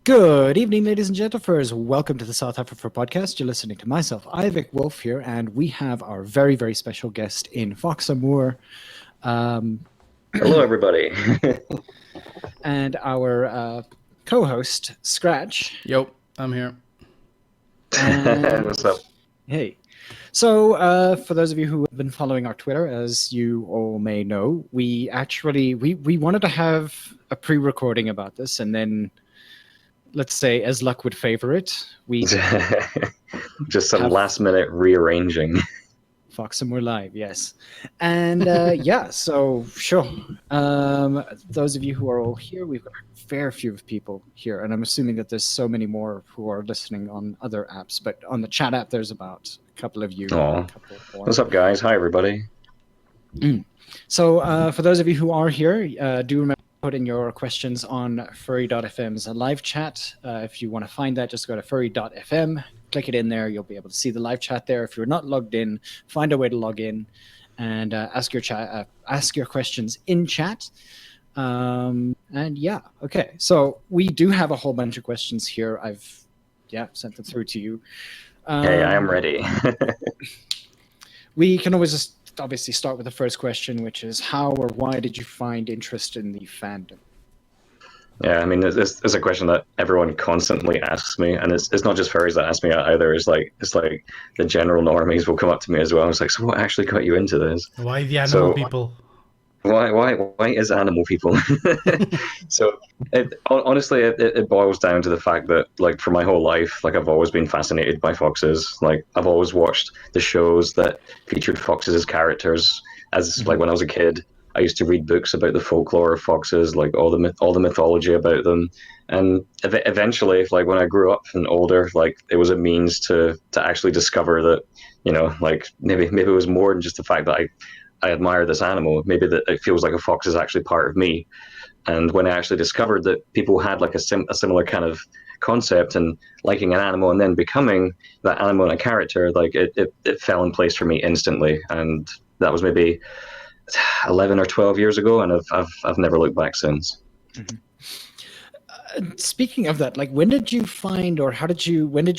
Good evening, ladies and gentlemen. Welcome to the south-afrifur podcast. You're listening to myself, Ivik Wolf here, and we have our very, very special guest in Fox Amoore. Hello, everybody. And our co-host, Scratch. Yo, I'm here. And What's up? hey. So, for those of you who have been following our Twitter, as you all may know, we wanted to have a pre-recording about this, and then, let's say, as luck would favor it, we just some last-minute rearranging. Fox Amoore live, yes, and yeah. So sure. Those of you who are all here, we've got a fair few of people here, and I'm assuming that there's so many more who are listening on other apps. But on the chat app, there's about a couple of you. What's up, guys? Hi, everybody. So for those of you who are here, do remember to put in your questions on furry.fm's live chat. If you want to find that, just go to furry.fm, click it in there. You'll be able to see the live chat there. If you're not logged in, find a way to log in and ask your questions in chat. And yeah, okay. So we do have a whole bunch of questions here. I've sent them through to you. Hey, I am ready. We can always just obviously start with the first question, which is how or why did you find interest in the fandom? Yeah, I mean, it's a question that everyone constantly asks me, and it's not just furries that ask me either. It's like the general normies will come up to me as well. It's like, so what actually got you into this? Why the animal people? Why is animal people? So honestly, it boils down to the fact that, like, for my whole life, like, I've always been fascinated by foxes. Like, I've always watched the shows that featured foxes as characters. Like, when I was a kid, I used to read books about the folklore of foxes, like all the mythology about them. And eventually, like, when I grew up and older, like, it was a means to actually discover that, you know, like, maybe it was more than just the fact that I admire this animal. Maybe that it feels like a fox is actually part of me. And when I actually discovered that people had like a similar kind of concept and liking an animal and then becoming that animal and a character, like it fell in place for me instantly. And that was maybe 11 or 12 years ago, and I've never looked back since. Mm-hmm. Speaking of that, like, when did you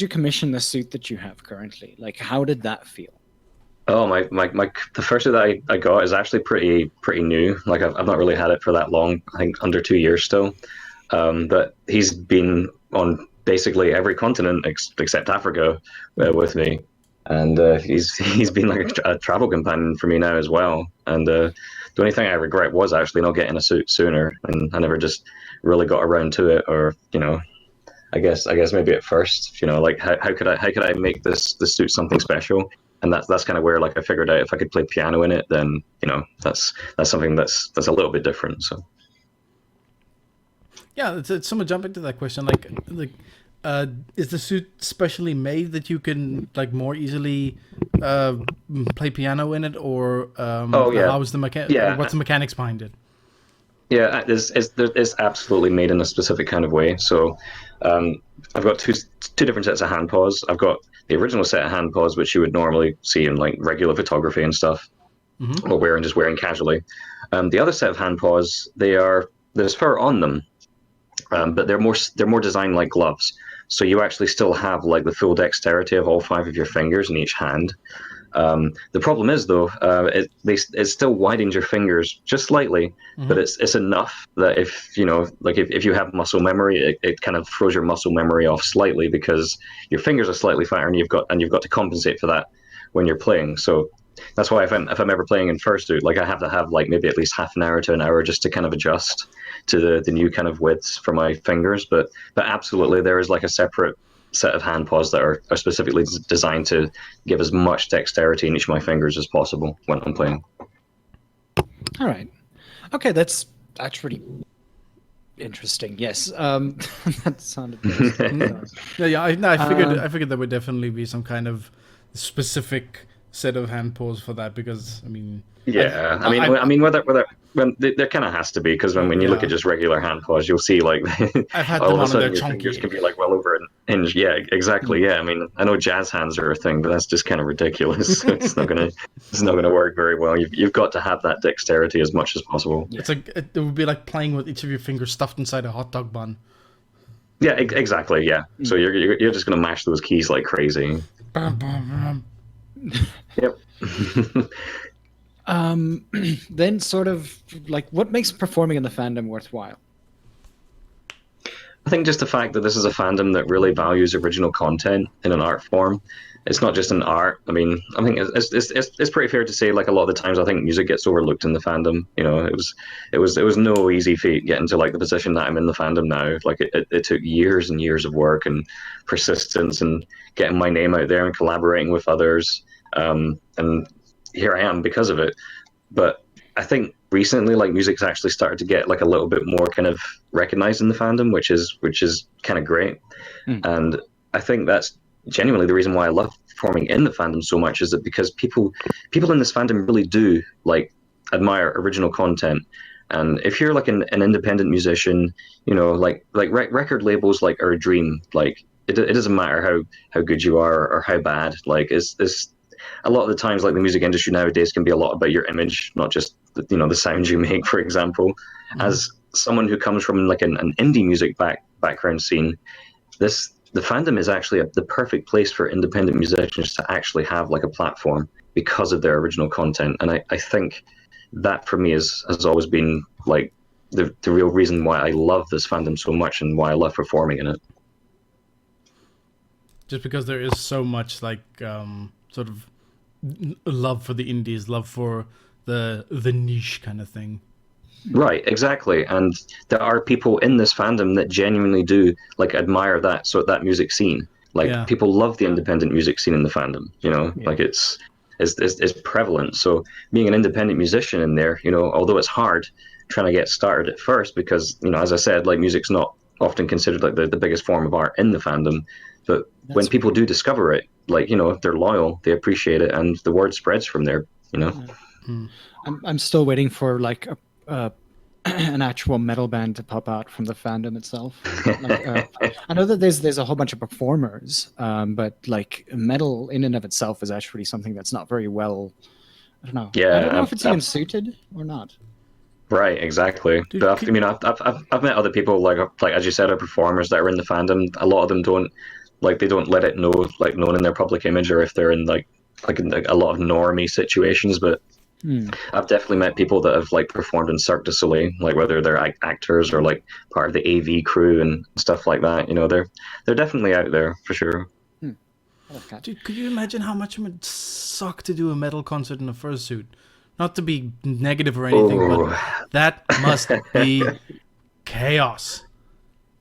commission the suit that you have currently? Like, how did that feel? Oh, the first suit that I got is actually pretty new. Like, I've not really had it for that long. I think under 2 years still. But he's been on basically every continent except Africa with me, and he's been like a travel companion for me now as well. And the only thing I regret was actually not getting a suit sooner, and I never just really got around to it. Or, you know, I guess maybe at first, you know, like how could I make this suit something special? And that's kind of where, like, I figured out if I could play piano in it, then, you know, that's something that's a little bit different. So yeah, it's someone jump into that question. Like, is the suit specially made that you can, like, more easily play piano in it, or how is the what's the mechanics behind it? Yeah, it's absolutely made in a specific kind of way. So I've got two different sets of hand paws. I've got the original set of hand paws, which you would normally see in, like, regular photography and stuff, or wearing casually. The other set of hand paws, there's fur on them, but they're more designed like gloves. So you actually still have, like, the full dexterity of all 5 of your fingers in each hand. The problem is, though, it still widens your fingers just slightly, but it's enough that if you have muscle memory, it kind of throws your muscle memory off slightly because your fingers are slightly fatter, and you've got to compensate for that when you're playing. So that's why if I'm ever playing in fursuit, like, I have to have, like, maybe at least half an hour to an hour just to kind of adjust to the new kind of widths for my fingers. But absolutely, there is, like, a separate set of hand paws that are specifically designed to give as much dexterity in each of my fingers as possible when I'm playing. All right. Okay, that's actually interesting. Yes. That sounded Yeah, I figured there would definitely be some kind of specific set of hand paws for that, because I mean, yeah, I mean whether there kind of has to be, because when you look at just regular hand paws, you'll see, like, I've had all them of a on sudden their your fingers can be, like, well over an inch. Yeah, exactly. Yeah, I mean, I know jazz hands are a thing, but that's just kind of ridiculous. It's not gonna work very well. You've got to have that dexterity as much as possible. It's like it would be like playing with each of your fingers stuffed inside a hot dog bun. Yeah, exactly. Yeah. So you're just gonna mash those keys like crazy. Yep. Then sort of like what makes performing in the fandom worthwhile? I think just the fact that this is a fandom that really values original content in an art form. It's not just an art. I mean, I think it's pretty fair to say, like, a lot of the times I think music gets overlooked in the fandom. You know, it was no easy feat getting to like the position that I'm in the fandom now. Like it took years and years of work and persistence and getting my name out there and collaborating with others. And here I am because of it. But I think recently, like, music's actually started to get like a little bit more kind of recognized in the fandom, which is kind of great. And I think that's genuinely the reason why I love performing in the fandom so much, is that because people in this fandom really do like admire original content. And if you're like an independent musician, you know, like record labels like are a dream. Like it doesn't matter how good you are or how bad. Like it's a lot of the times, like, the music industry nowadays can be a lot about your image, not just the sounds you make, for example. As someone who comes from like an indie music background scene, the fandom is actually the perfect place for independent musicians to actually have like a platform because of their original content. And I think that for me has always been like the real reason why I love this fandom so much and why I love performing in it. Just because there is so much like sort of love for the indies, love for the niche kind of thing. Right, exactly. And there are people in this fandom that genuinely do like admire that music scene. Like, people love the independent music scene in the fandom, like it's prevalent. So being an independent musician in there, although it's hard trying to get started at first, because, as I said, like, music's not often considered like the biggest form of art in the fandom. But when people do discover it, like, they're loyal, they appreciate it, and the word spreads from there, I'm still waiting for like an actual metal band to pop out from the fandom itself. Like, I know that there's a whole bunch of performers, but like metal in and of itself is actually something that's not very well. I don't know. Yeah, I don't know if it's even suited or not. Right, exactly. Dude, but I've met other people like as you said, are performers that are in the fandom. A lot of them don't let it known in their public image, or if they're in like a lot of normie situations. But I've definitely met people that have like performed in Cirque du Soleil, like whether they're actors or like part of the AV crew and stuff like that. They're definitely out there for sure. Dude, could you imagine how much it would suck to do a metal concert in a fursuit? Not to be negative or anything, but that must be chaos.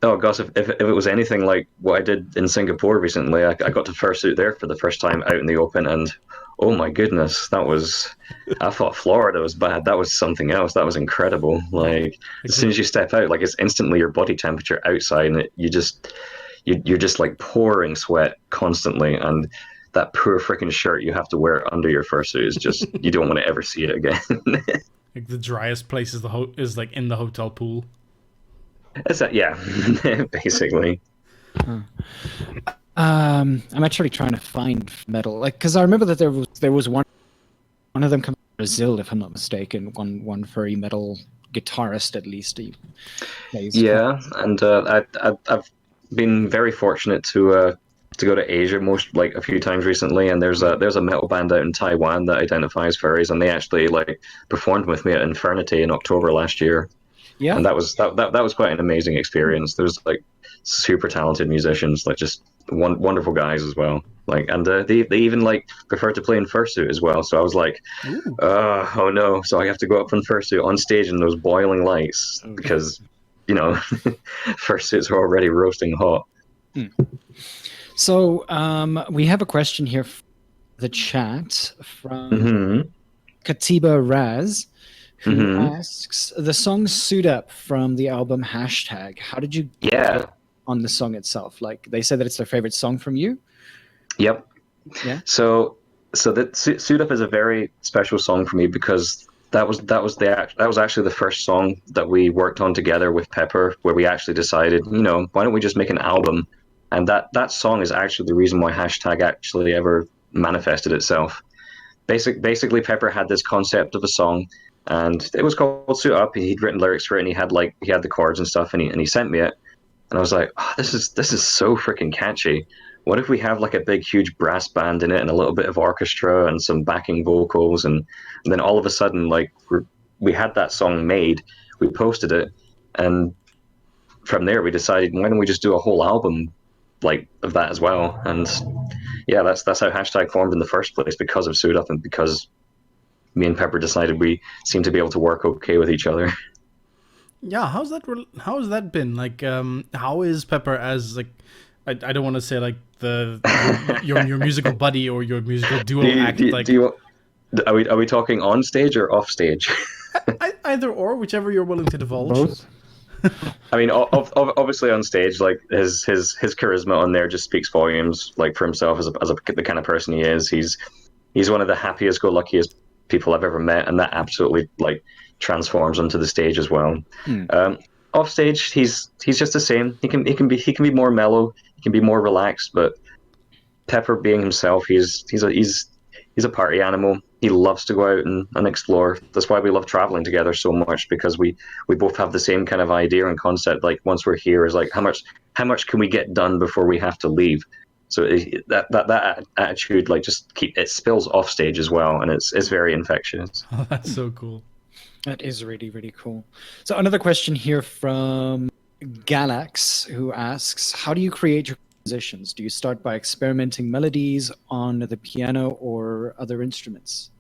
Oh gosh, if it was anything like what I did in Singapore recently, I got to fursuit there for the first time out in the open, and oh my goodness, I thought Florida was bad. That was something else. That was incredible. Like, as soon as you step out, like, it's instantly your body temperature outside, and you're just like pouring sweat constantly, and that poor freaking shirt you have to wear under your fursuit is just you don't want to ever see it again. Like, the driest place is like in the hotel pool. Is that, yeah, basically. I'm actually trying to find metal, like, because I remember that there was one of them coming from Brazil, if I'm not mistaken. One furry metal guitarist, at least. Yeah, and I've been very fortunate to go to Asia a few times recently, and there's a metal band out in Taiwan that identifies furries, and they actually like performed with me at Infernity in October last year. Yeah, and that was quite an amazing experience. There's like super talented musicians, like just wonderful guys as well. Like, and they even like prefer to play in fursuit as well. So I was like, oh no! So I have to go up in fursuit on stage in those boiling lights because fursuits are already roasting hot. So we have a question here from the chat from Katiba Raz, who asks, the song Suit Up from the album Hashtag, how did you get on the song itself? Like, they said that it's their favorite song from you. Yep. Yeah. So that Suit Up is a very special song for me because that was actually the first song that we worked on together with Pepper, where we actually decided, why don't we just make an album? And that song is actually the reason why Hashtag actually ever manifested itself. Basically, Pepper had this concept of a song, and it was called Suit Up. He'd written lyrics for it, and he had the chords and stuff, and he sent me it. And I was like, oh, this is so freaking catchy. What if we have like a big, huge brass band in it and a little bit of orchestra and some backing vocals, and then all of a sudden, like we had that song made, we posted it, and from there we decided, why don't we just do a whole album like of that as well? And yeah, that's how hashtag formed in the first place, because of Suit Up and because me and Pepper decided we seemed to be able to work okay with each other. Yeah, how's that been? Like, how is Pepper as like, I don't want to say like your musical buddy or your musical duo act. Are we talking on stage or off stage? Either or, whichever you're willing to divulge. Both. I mean, obviously on stage, like his charisma on there just speaks volumes, like for himself as the kind of person he is. He's one of the happiest, go luckiest people I've ever met, and that absolutely like transforms onto the stage as well. Off stage, he's just the same. He can be more mellow, he can be more relaxed, but Pepper being himself, he's a party animal. He loves to go out and explore. That's why we love traveling together so much, because we both have the same kind of idea and concept. Like once we're here, is like how much can we get done before we have to leave? So that attitude, like, just it spills off stage as well, and it's very infectious. Oh, that's so cool. That is really, really cool. So another question here from Galax, who asks, how do you create your compositions? Do you start by experimenting melodies on the piano or other instruments?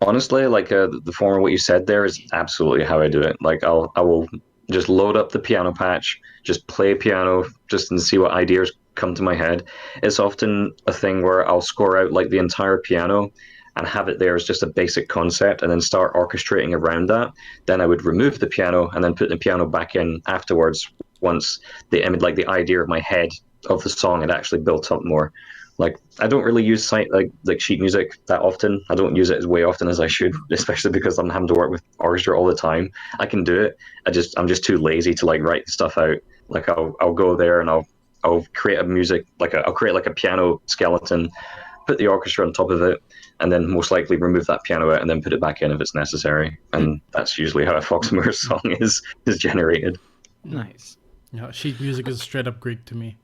Honestly, like the former what you said there is absolutely how I do it. Like I will just load up the piano patch, just play piano, just and see what ideas come to my head. It's often a thing where I'll score out like the entire piano and have it there as just a basic concept, and then start orchestrating around that. Then I would remove the piano and then put the piano back in afterwards, once the idea of my head of the song had actually built up more. Like, I don't really use like sheet music that often. I don't use it as way often as I should, especially because I'm having to work with orchestra all the time. I can do it. I'm just too lazy to like write stuff out. Like I'll go there and I'll create I'll create like a piano skeleton, put the orchestra on top of it, and then most likely remove that piano out and then put it back in if it's necessary. And that's usually how a Fox Amoore song is generated. Nice. Yeah, sheet music is straight up Greek to me.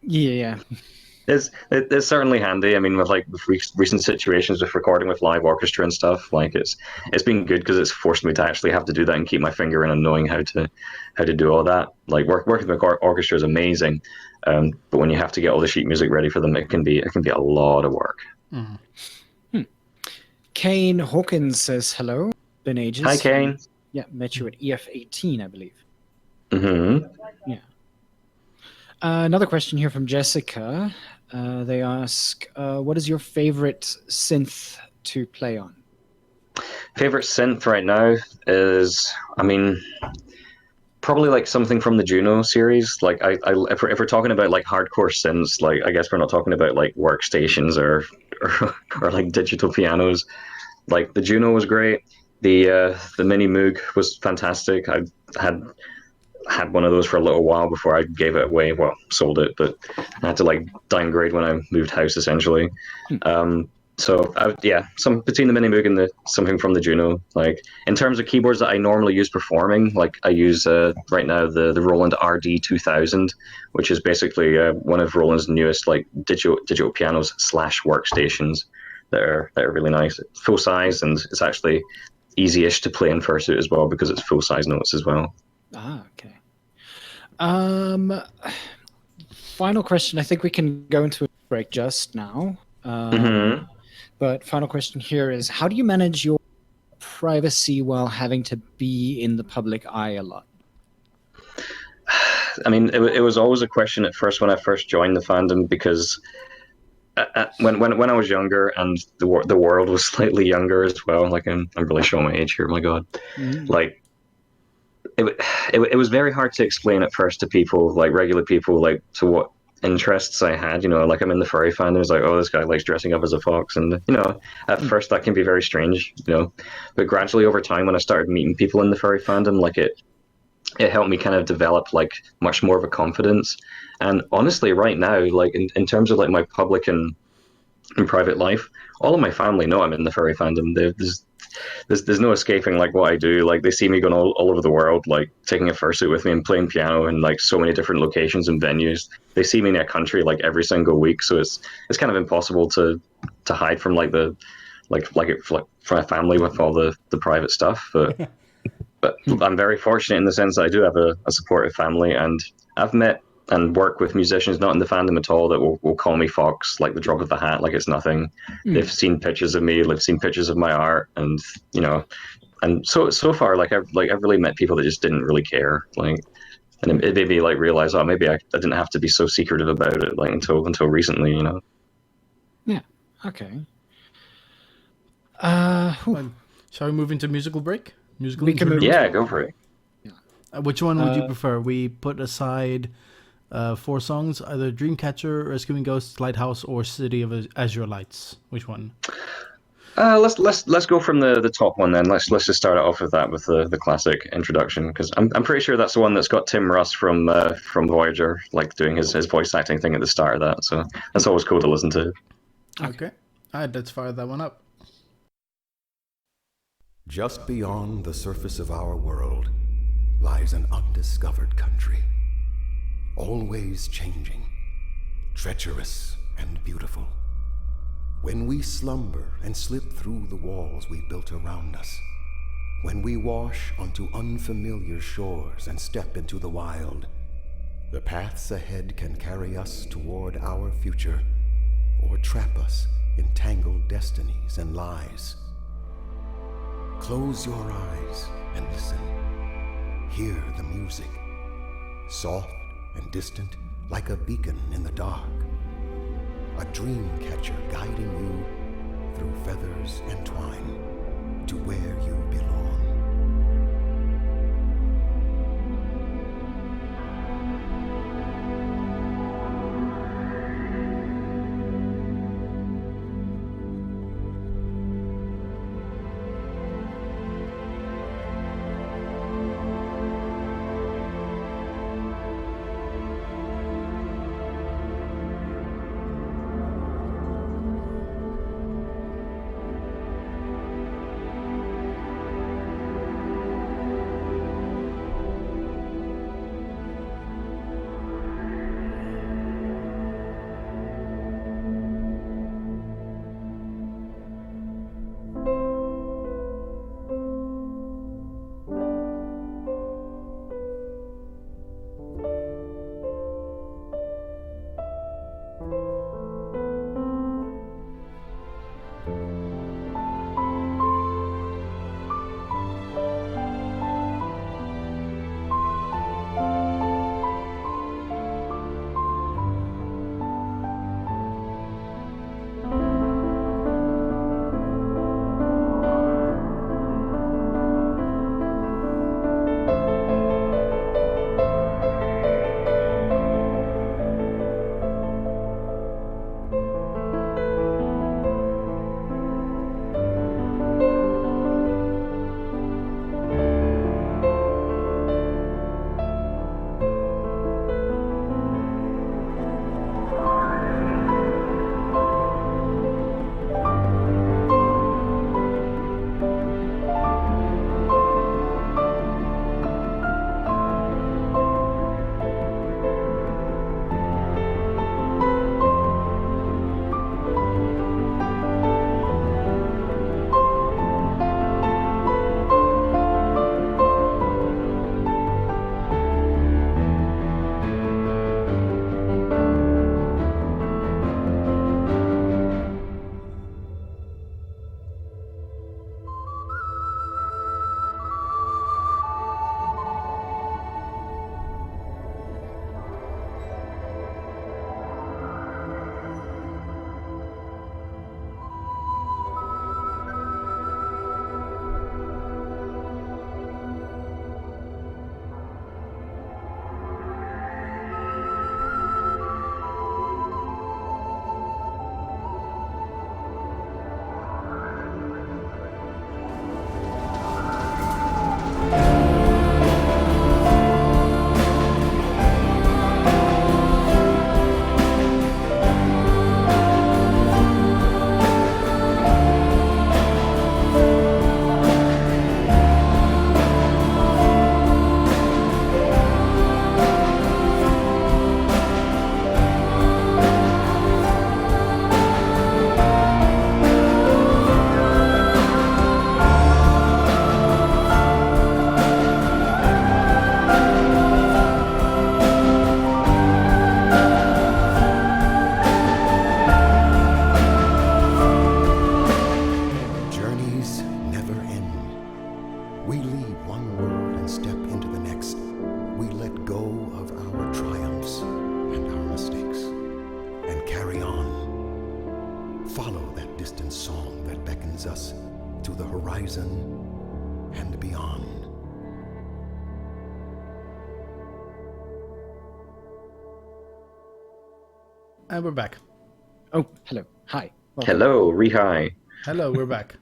Yeah. It's certainly handy. I mean, with recent situations with recording with live orchestra and stuff, like it's been good because it's forced me to actually have to do that and keep my finger in and knowing how to do all that. Like working with orchestra is amazing, but when you have to get all the sheet music ready for them, it can be a lot of work. Mm. Kane Hawkins says hello. Been ages. Hi, Kane. Yeah, met you at EF18, I believe. Mm-hmm. Yeah. Another question here from Jessica. They ask, what is your favorite synth to play on? Favorite synth right now is, I mean, probably like something from the Juno series. Like if we're talking about like hardcore synths, like I guess we're not talking about like workstations or like digital pianos. Like the Juno was great. The Mini Moog was fantastic. I had one of those for a little while before I gave it away. Well, sold it, but I had to like downgrade when I moved house essentially. So some between the Mini Moog and something from the Juno. Like in terms of keyboards that I normally use performing, like I use right now the Roland RD2000, which is basically one of Roland's newest like digital pianos / workstations that are really nice, full size, and it's actually easy-ish to play in fursuit as well because it's full size notes as well. Ah, okay. Final question. I think we can go into a break just now. But final question here is, how do you manage your privacy while having to be in the public eye a lot? I mean, it was always a question at first when I first joined the fandom, because when I was younger and the world was slightly younger as well, like I'm really showing my age here, my God. Like, it was very hard to explain at first to people, like regular people, like to what interests I had. You know, like I'm in the furry fandom. It's like, oh, this guy likes dressing up as a fox, and you know, at first that can be very strange. You know, but gradually over time, when I started meeting people in the furry fandom, like it helped me kind of develop like much more of a confidence. And honestly, right now, like in terms of like my public and private life, all of my family know I'm in the furry fandom. there's no escaping like what I do. Like they see me going all over the world, like taking a fursuit with me and playing piano in like so many different locations and venues. They see me in a country like every single week, so it's kind of impossible to hide from like the from a family with all the private stuff. But I'm very fortunate in the sense that I do have a supportive family, and I've met and work with musicians not in the fandom at all that will call me Fox, like the drop of the hat, like it's nothing. They've seen pictures of me, they've seen pictures of my art, and and so far, like I've really met people that just didn't really care, like, and it made me like realize, oh, maybe I didn't have to be so secretive about it, like until recently, Yeah. Okay. Shall we move into musical break? We can move. Yeah, go for it. Yeah. Which one would you prefer? We put aside 4 songs, either Dreamcatcher, Rescuing Ghosts, Lighthouse, or City of Azure Lights. Which one? Let's go from the top one then. Let's just start it off with that, with the classic introduction, because I'm pretty sure that's the one that's got Tim Russ from Voyager, like doing his voice acting thing at the start of that. So that's always cool to listen to. Okay. All right, let's fire that one up. Just beyond the surface of our world lies an undiscovered country, always changing, treacherous and beautiful. When we slumber and slip through the walls we built around us, when we wash onto unfamiliar shores and step into the wild, the paths ahead can carry us toward our future or trap us in tangled destinies and lies. Close your eyes and listen. Hear the music, soft and distant like a beacon in the dark. A dream catcher guiding you through feathers and twine to where you belong. distant song that beckons us to the horizon and beyond. And we're back. Oh, hello. Hi. Welcome. Hello, Rehai. Hello, we're back.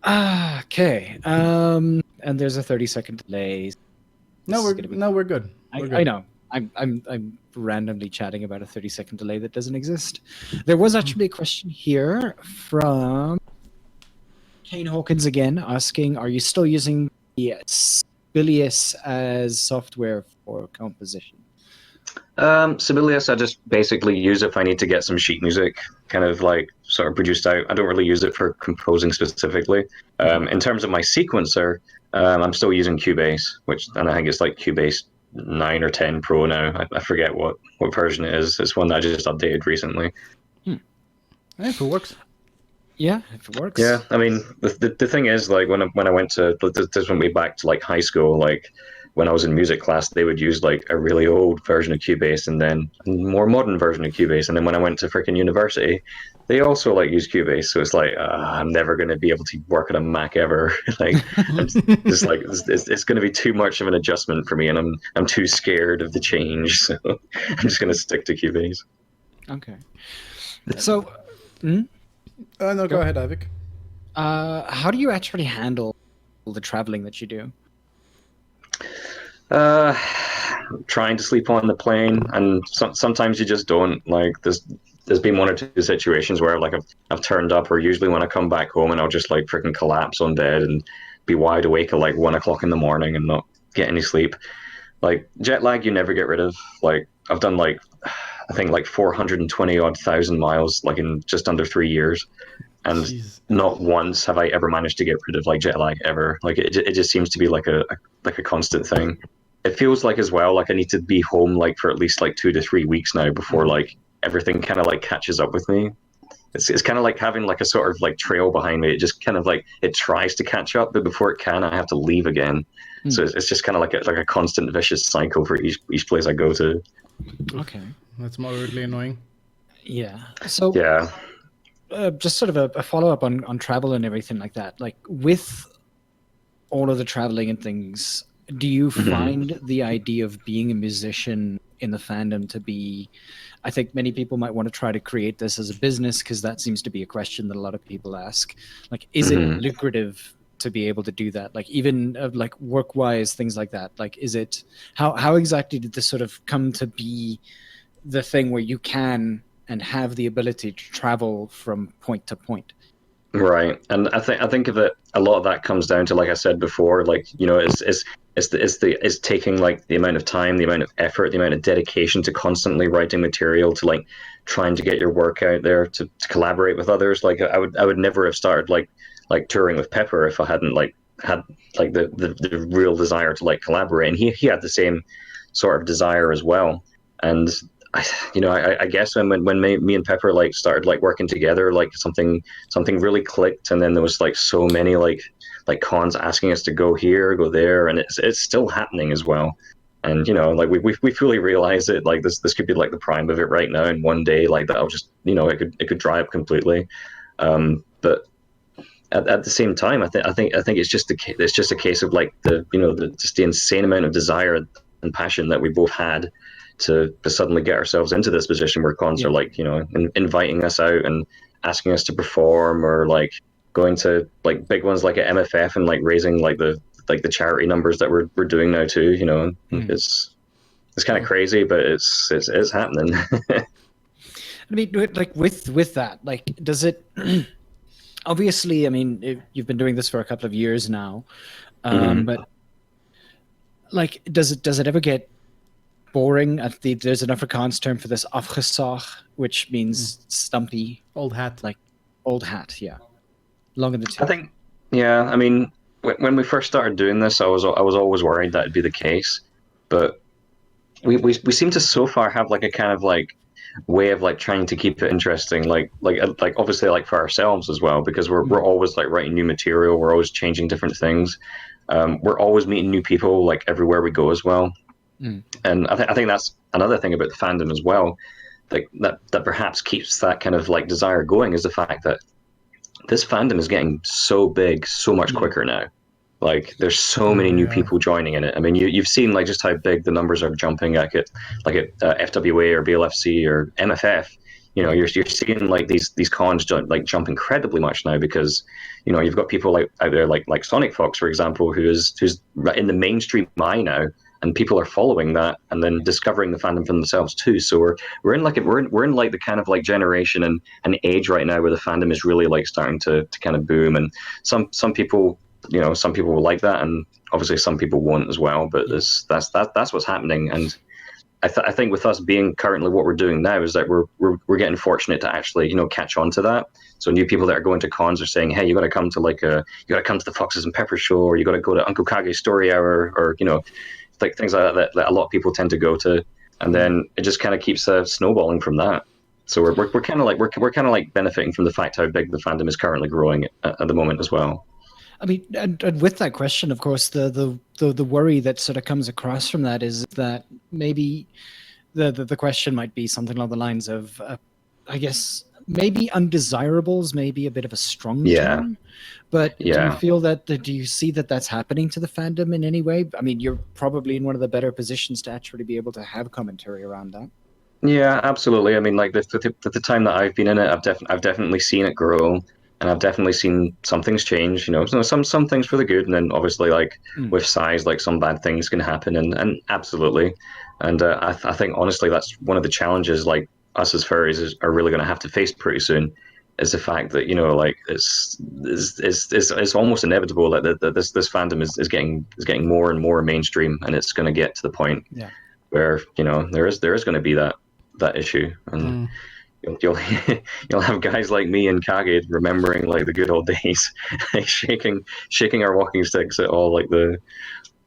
Okay. And there's a 30-second delay. No, we're good. We're good. I know. I'm randomly chatting about a 30-second delay that doesn't exist. There was actually a question here from Kane Hawkins again, asking, are you still using the Sibelius as software for composition? Sibelius, I just basically use it if I need to get some sheet music kind of like sort of produced out. I don't really use it for composing specifically. In terms of my sequencer, I'm still using Cubase, and I think it's like Cubase 9 or 10 Pro now. I forget what version it is. It's one that I just updated recently. If it works. Yeah, if it works. Yeah, I mean, the thing is, like, when I went to, this went way back to, like, high school, like, when I was in music class, they would use, like, a really old version of Cubase and then a more modern version of Cubase. And then when I went to freaking university, they also, like, use Cubase. So it's like, I'm never going to be able to work on a Mac ever. Like, it's like, it's going to be too much of an adjustment for me, and I'm too scared of the change. So I'm just going to stick to Cubase. Okay. So... No, go ahead, Avik. How do you actually handle the traveling that you do? Trying to sleep on the plane, and sometimes you just don't. Like, there's been one or two situations where like I've turned up, or usually when I come back home, and I'll just like freaking collapse on bed and be wide awake at like 1 o'clock in the morning and not get any sleep. Like, jet lag, you never get rid of. Like, I've done like, I think like 420,000 miles, like in just under 3 years, and not once have I ever managed to get rid of like jet lag ever. Like, it just seems to be like a constant thing. It feels like as well, like I need to be home like for at least like 2 to 3 weeks now before like everything kind of like catches up with me. It's kind of like having like a sort of like trail behind me. It just kind of like, it tries to catch up, but before it can, I have to leave again. So it's just kind of like a constant vicious cycle for each place I go to. Okay. That's moderately annoying. Yeah. So yeah. Just sort of a follow-up on travel and everything like that. Like, with all of the traveling and things, do you find the idea of being a musician in the fandom to be... I think many people might want to try to create this as a business, because that seems to be a question that a lot of people ask. Like, is it lucrative to be able to do that? Like, even like work-wise, things like that. Like, is it... How exactly did this sort of come to be the thing where you can and have the ability to travel from point to point? Right, and I think of it, a lot of that comes down to, like I said before, like, you know, it's taking like the amount of time, the amount of effort, the amount of dedication to constantly writing material, to like trying to get your work out there, to collaborate with others. Like, I would never have started like touring with Pepper if I hadn't like had like the real desire to like collaborate, and he had the same sort of desire as well. And I guess when me and Pepper like started like working together, like something really clicked, and then there was like so many like cons asking us to go here, go there, and it's still happening as well. And like we fully realize it. Like, this could be like the prime of it right now, and one day like that'll just it could dry up completely. But at the same time, I think it's just a case of like the insane amount of desire and passion that we both had to suddenly get ourselves into this position where cons are like inviting us out and asking us to perform, or like going to like big ones like at MFF and like raising like the charity numbers that we're doing now too. It's kind of crazy, but it's happening. I mean, like with that, like, does it obviously, I mean, you've been doing this for a couple of years now, but like, does it ever get boring? There's an Afrikaans term for this, afgesaag, which means stumpy. Old hat. Like, old hat, yeah. Long in the tooth. I think, yeah, I mean, when we first started doing this, I was always worried that it'd be the case, but we seem to so far have like a kind of like way of like trying to keep it interesting, like obviously like for ourselves as well, because we're always like writing new material, we're always changing different things, we're always meeting new people like everywhere we go as well. And I think that's another thing about the fandom as well, like that perhaps keeps that kind of like desire going is the fact that this fandom is getting so big so much quicker now. Like there's so many new people joining in it. I mean, you've seen like just how big the numbers are jumping, like at FWA or BLFC or MFF. You know, you're seeing like these cons jump incredibly much now because, you know, you've got people like out there like Sonic Fox, for example, who's in the mainstream eye now, and people are following that and then discovering the fandom for themselves too. So we're in the kind of like generation and age right now where the fandom is really like starting to kind of boom, and some people, you know, some people will like that, and obviously some people won't as well. But that's what's happening, and I think with us being currently what we're doing now is that we're getting fortunate to actually, you know, catch on to that. So new people that are going to cons are saying, hey, you got to come to the Foxes and Pepper show, or you got to go to Uncle Kage's Story Hour, or, you know, like things like that a lot of people tend to go to, and then it just kind of keeps snowballing from that. So we're kind of like benefiting from the fact how big the fandom is currently growing at the moment as well. I mean, and with that question, of course, the worry that sort of comes across from that is that maybe the question might be something along the lines of, I guess, maybe undesirables, maybe a bit of a strong term. But do you feel that, do you see that that's happening to the fandom in any way? I mean, you're probably in one of the better positions to actually be able to have commentary around that. Yeah, absolutely. I mean, like the time that I've been in it, I've definitely seen it grow. And I've definitely seen some things change, you know, some things for the good, and then obviously like with size, like some bad things can happen, and absolutely. And I think honestly that's one of the challenges like us as furries are really going to have to face pretty soon, is the fact that, you know, like it's almost inevitable that this fandom is getting more and more mainstream, and it's going to get to the point where, you know, there is going to be that issue, and you'll have guys like me and Kage remembering like the good old days, like shaking our walking sticks at all the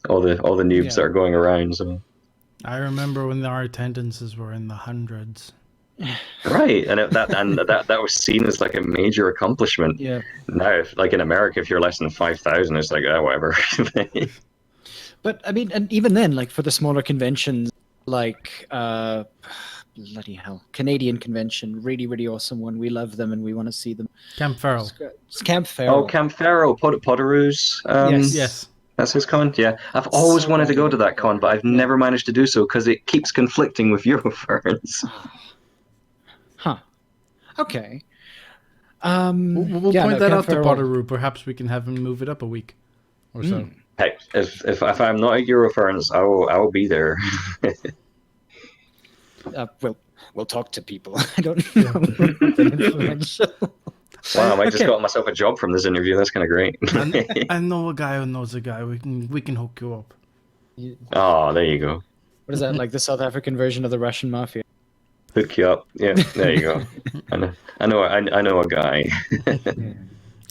noobs that are going around. So I remember when our attendances were in the hundreds. Right, and that was seen as like a major accomplishment. Yeah. Now, like in America, if you're less than 5,000, it's like whatever. But I mean, and even then, like for the smaller conventions, like bloody hell, Canadian convention, really, really awesome one. We love them and we want to see them. Camp Farrell. It's Camp Farrell. Oh, Camp Farrell, Potteroo's. Yes. That's his con. Yeah, I've always wanted to go to that con, but I've never managed to do so because it keeps conflicting with Euroferns. Huh. Okay. We'll point that out to Potteroo. Perhaps we can have him move it up a week or so. Hey, if I'm not at Euroferns, I will be there. We'll talk to people. I don't know. Influential. Wow, I just got myself a job from this interview. That's kind of great. I know a guy who knows a guy. We can hook you up. Oh, there you go. What is that, like the South African version of the Russian mafia? Hook you up. Yeah, there you go. I know a guy.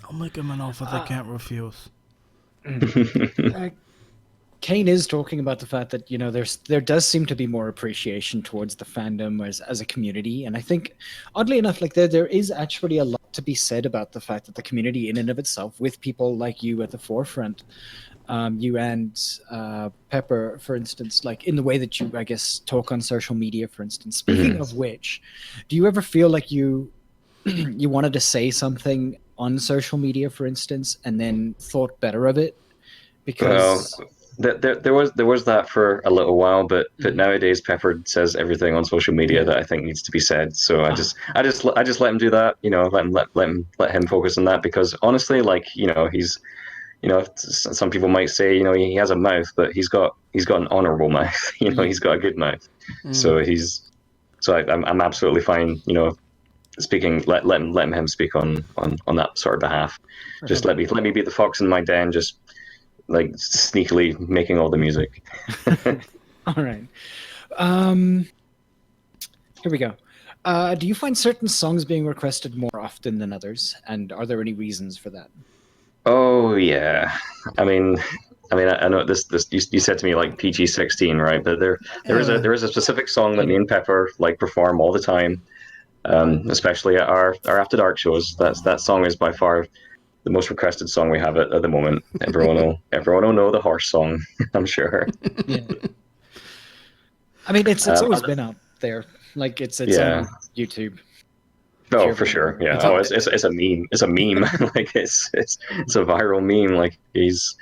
I'll make him an offer they can't refuse. Kane is talking about the fact that, you know, there does seem to be more appreciation towards the fandom as a community, and I think oddly enough, like there is actually a lot to be said about the fact that the community in and of itself, with people like you at the forefront, you and Pepper, for instance, like in the way that you, I guess, talk on social media, for instance. Speaking of which, do you ever feel like you wanted to say something on social media, for instance, and then thought better of it? Because there was that for a little while, but nowadays Pepper says everything on social media that I think needs to be said. So I just let him do that. You know, let him focus on that, because honestly, like, you know, he's, you know, some people might say, you know, he has a mouth, but he's got an honorable mouth. You know, he's got a good mouth. So I'm absolutely fine. You know, speaking, letting him speak on that sort of behalf. Just let me be the fox in my den. Just like sneakily making all the music. All right. Here we go. Do you find certain songs being requested more often than others, and are there any reasons for that? Oh yeah, I mean, I know this. You said to me like PG-16, right? But there is a specific song that me and Pepper like perform all the time, especially at our After Dark shows. That song is by far the most requested song we have at the moment. Everyone will know the horse song, I'm sure. Yeah. I mean, it's always been out there. Like it's Yeah. on YouTube. Oh, for sure. Yeah. It's a meme. It's a meme. Like it's a viral meme. Like he's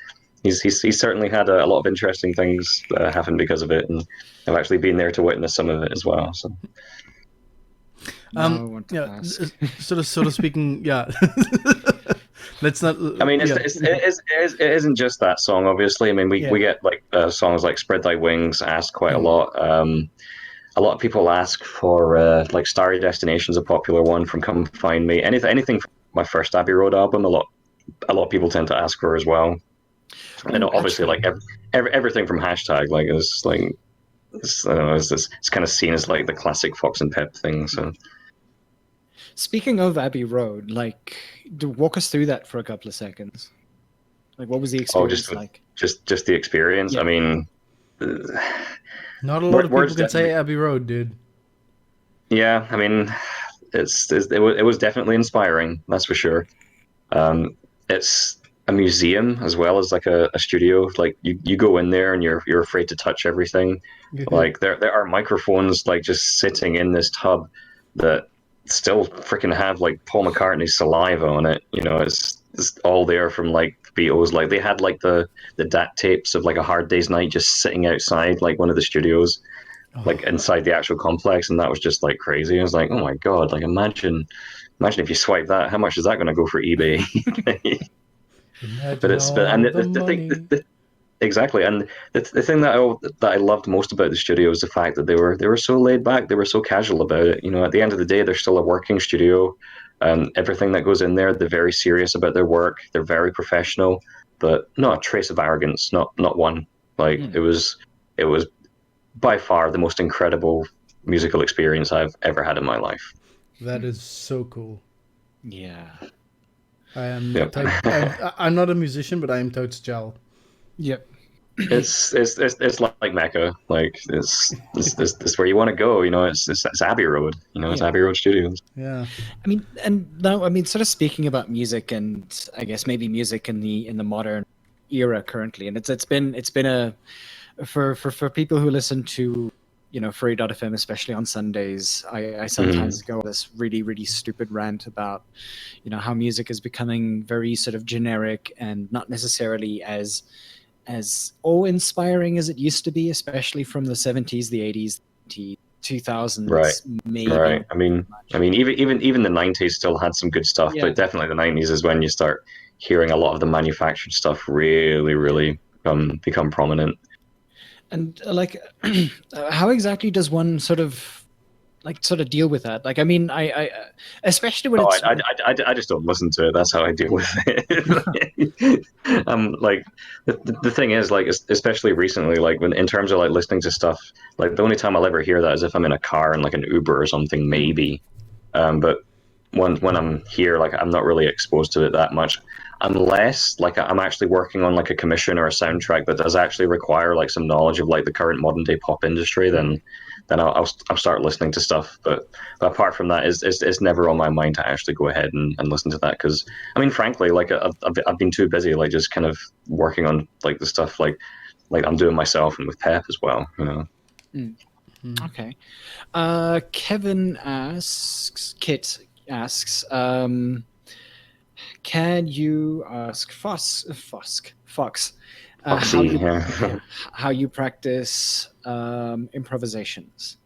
certainly had a lot of interesting things happen because of it, and I've actually been there to witness some of it as well. So. Yeah. Sort of speaking. Yeah. Let's not. I mean, it isn't just that song. Obviously, I mean, we get like songs like "Spread Thy Wings" asked quite a lot. A lot of people ask for like "Starry Destination's" a popular one from "Come Find Me." Anything from my first Abbey Road album, a lot of people tend to ask for as well. And obviously, like everything from Hashtag, like is like I don't know, it's kind of seen as like the classic Fox and Pep thing. So. Speaking of Abbey Road, like, walk us through that for a couple of seconds. Like, what was the experience like? Just the experience. Yeah. I mean, not a lot of people can say Abbey Road, dude. Yeah, I mean, it was definitely inspiring. That's for sure. It's a museum as well as like a studio. Like you go in there and you're afraid to touch everything. Like there are microphones like just sitting in this tub that still freaking have like Paul McCartney's saliva on it. You know, it's all there from like Beatles. Like they had like the DAT tapes of like A Hard Day's Night just sitting outside like one of the studios, like inside the actual complex, and that was just like crazy. I was like, oh my god, like imagine if you swipe that, how much is that going to go for eBay? Exactly, and the thing that I loved most about the studio was the fact that they were so laid back, they were so casual about it. You know, at the end of the day, they're still a working studio. Everything that goes in there, they're very serious about their work. They're very professional, but not a trace of arrogance, not one. Like it was by far the most incredible musical experience I've ever had in my life. That is so cool. Yeah, I am. Yep. I'm not a musician, but I am totes gel. Yep. It's like Mecca. Like it's where you want to go. You know, it's Abbey Road. You know, it's Abbey Road Studios. Yeah. I mean, and now, I mean, sort of speaking about music, and I guess maybe music in the modern era currently, and it's been a for people who listen to, you know, Furry.fm, especially on Sundays, I sometimes go on this really, really stupid rant about, you know, how music is becoming very sort of generic and not necessarily as awe-inspiring as it used to be, especially from the 70s, the 80s, the 2000s. Right. Maybe. Right. I mean, even the 90s still had some good stuff, but definitely the 90s is when you start hearing a lot of the manufactured stuff really, really become prominent. And like, how exactly does one sort of deal with that? Like, I mean, I especially when I just don't listen to it. That's how I deal with it. Like the thing is, like, especially recently, like when in terms of like listening to stuff, like the only time I'll ever hear that is if I'm in a car and like an Uber or something, maybe. But when I'm here, like I'm not really exposed to it that much, unless like I'm actually working on like a commission or a soundtrack that does actually require like some knowledge of like the current modern day pop industry. Then I'll start listening to stuff. But apart from that, it's never on my mind to actually go ahead and listen to that, because I mean, frankly, like I've been too busy like just kind of working on like the stuff like I'm doing myself and with Pep as well, you know. Okay. Kit asks, can you ask Fox how you practice improvisations?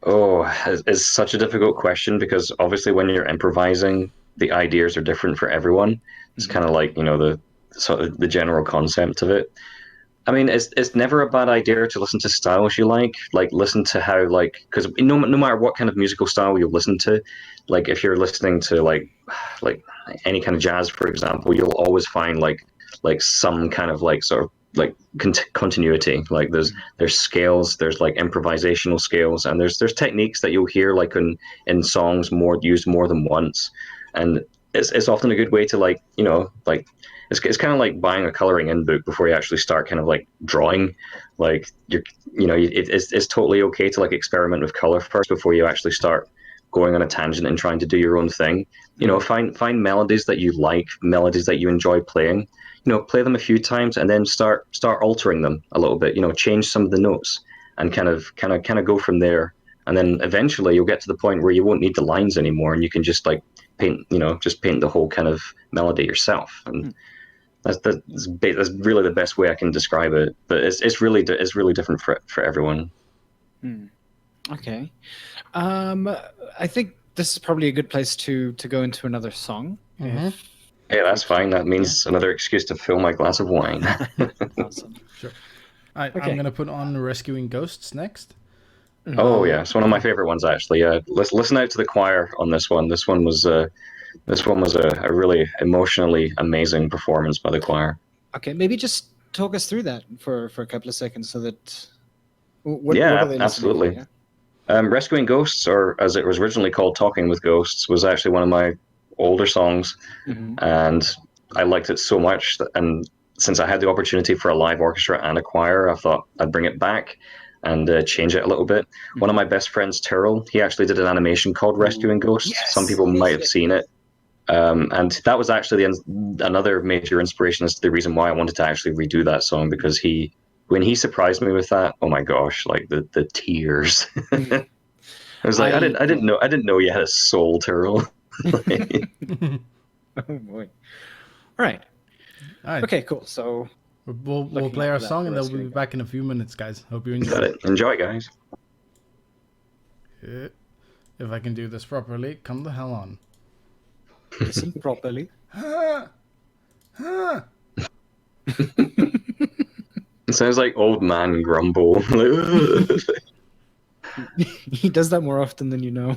Oh, it's such a difficult question, because obviously when you're improvising, the ideas are different for everyone. It's kind of like, you know, the general concept of it. I mean, it's never a bad idea to listen to styles you like listen to how, like, because no matter what kind of musical style you listen to, like if you're listening to like any kind of jazz, for example, you'll always find like some kind of like sort of like continuity. Like there's scales, there's like improvisational scales, and there's techniques that you'll hear like in songs used more than once, and it's often a good way to like, you know, like it's kind of like buying a coloring in book before you actually start kind of like drawing. Like it's totally okay to like experiment with color first before you actually start going on a tangent and trying to do your own thing. You know, find melodies that you like, melodies that you enjoy playing. You know, play them a few times and then start altering them a little bit. You know, change some of the notes and kind of go from there. And then eventually you'll get to the point where you won't need the lines anymore, and you can just like paint the whole kind of melody yourself. And that's really the best way I can describe it. But it's really different for everyone. Okay, I think this is probably a good place to go into another song. Hey, that's fine. That means another excuse to fill my glass of wine. Awesome. Sure. I'm going to put on Rescuing Ghosts next. Oh yeah, it's one of my favorite ones actually. Listen out to the choir on this one. This one was a really emotionally amazing performance by the choir. Okay, maybe just talk us through that for a couple of seconds, so that. What absolutely. Rescuing Ghosts, or as it was originally called, Talking with Ghosts, was actually one of my older songs, and I liked it so much. And since I had the opportunity for a live orchestra and a choir, I thought I'd bring it back and change it a little bit. One of my best friends, Tyrrell, he actually did an animation called Rescuing Ghosts. Yes, some people might have seen it. And that was actually another major inspiration as to the reason why I wanted to actually redo that song, because when he surprised me with that, oh my gosh, like the tears. I was like, I didn't know you had a soul, Tyrrell. Oh boy. All right. Okay, cool. So we'll play our song, and then we'll be back in a few minutes, guys. Hope you enjoy. Got it. Enjoy, guys. If I can do this properly, come the hell on. Listen properly. It sounds like old man grumble. He does that more often than you know.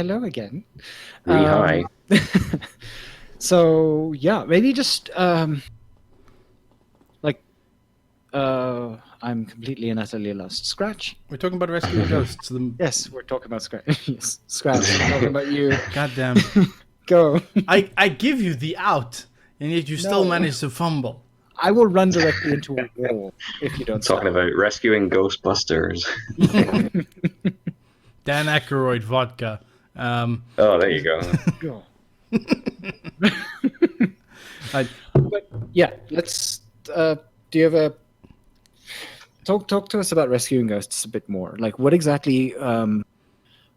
hello again. Hi. So yeah, maybe just I'm completely and utterly lost. Scratch. We're talking about rescuing ghosts. Yes, we're talking about Scratch. Yes, Scratch. We're talking about you. Goddamn. Go. I give you the out, and yet you still manage to fumble. I will run directly into a wall if you don't Talking stop. about rescuing Ghostbusters. Dan Aykroyd vodka. Oh, there you go. Go. But yeah, let's. Do you have a talk to us about rescuing ghosts a bit more? Like, what exactly?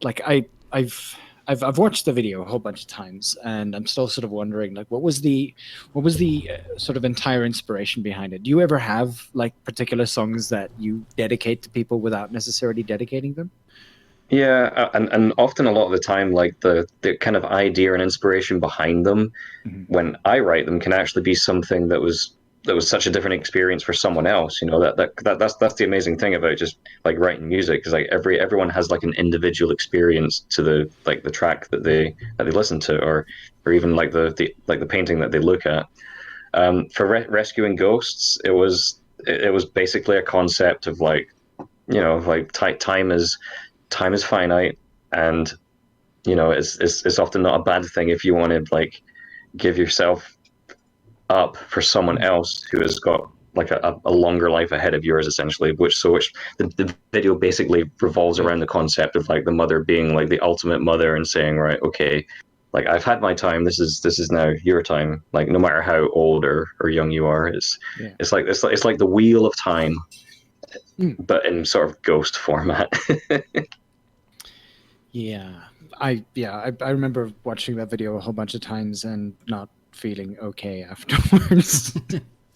Like, I've watched the video a whole bunch of times, and I'm still sort of wondering, like, what was the sort of entire inspiration behind it? Do you ever have like particular songs that you dedicate to people without necessarily dedicating them? Yeah, and often a lot of the time, like the kind of idea and inspiration behind them, when I write them, can actually be something that was such a different experience for someone else. You know, that's the amazing thing about just like writing music, is like everyone has like an individual experience to the track that they listen to, or even like the painting that they look at. For rescuing ghosts, it was basically a concept of like, you know, like time is finite, and you know it's often not a bad thing if you want to like give yourself up for someone else who has got like a longer life ahead of yours, essentially. Which the video basically revolves around the concept of like the mother being like the ultimate mother and saying, right, okay, like I've had my time. This is now your time. Like no matter how old or young you are, it's like the wheel of time, but in sort of ghost format. I remember watching that video a whole bunch of times and not feeling okay afterwards.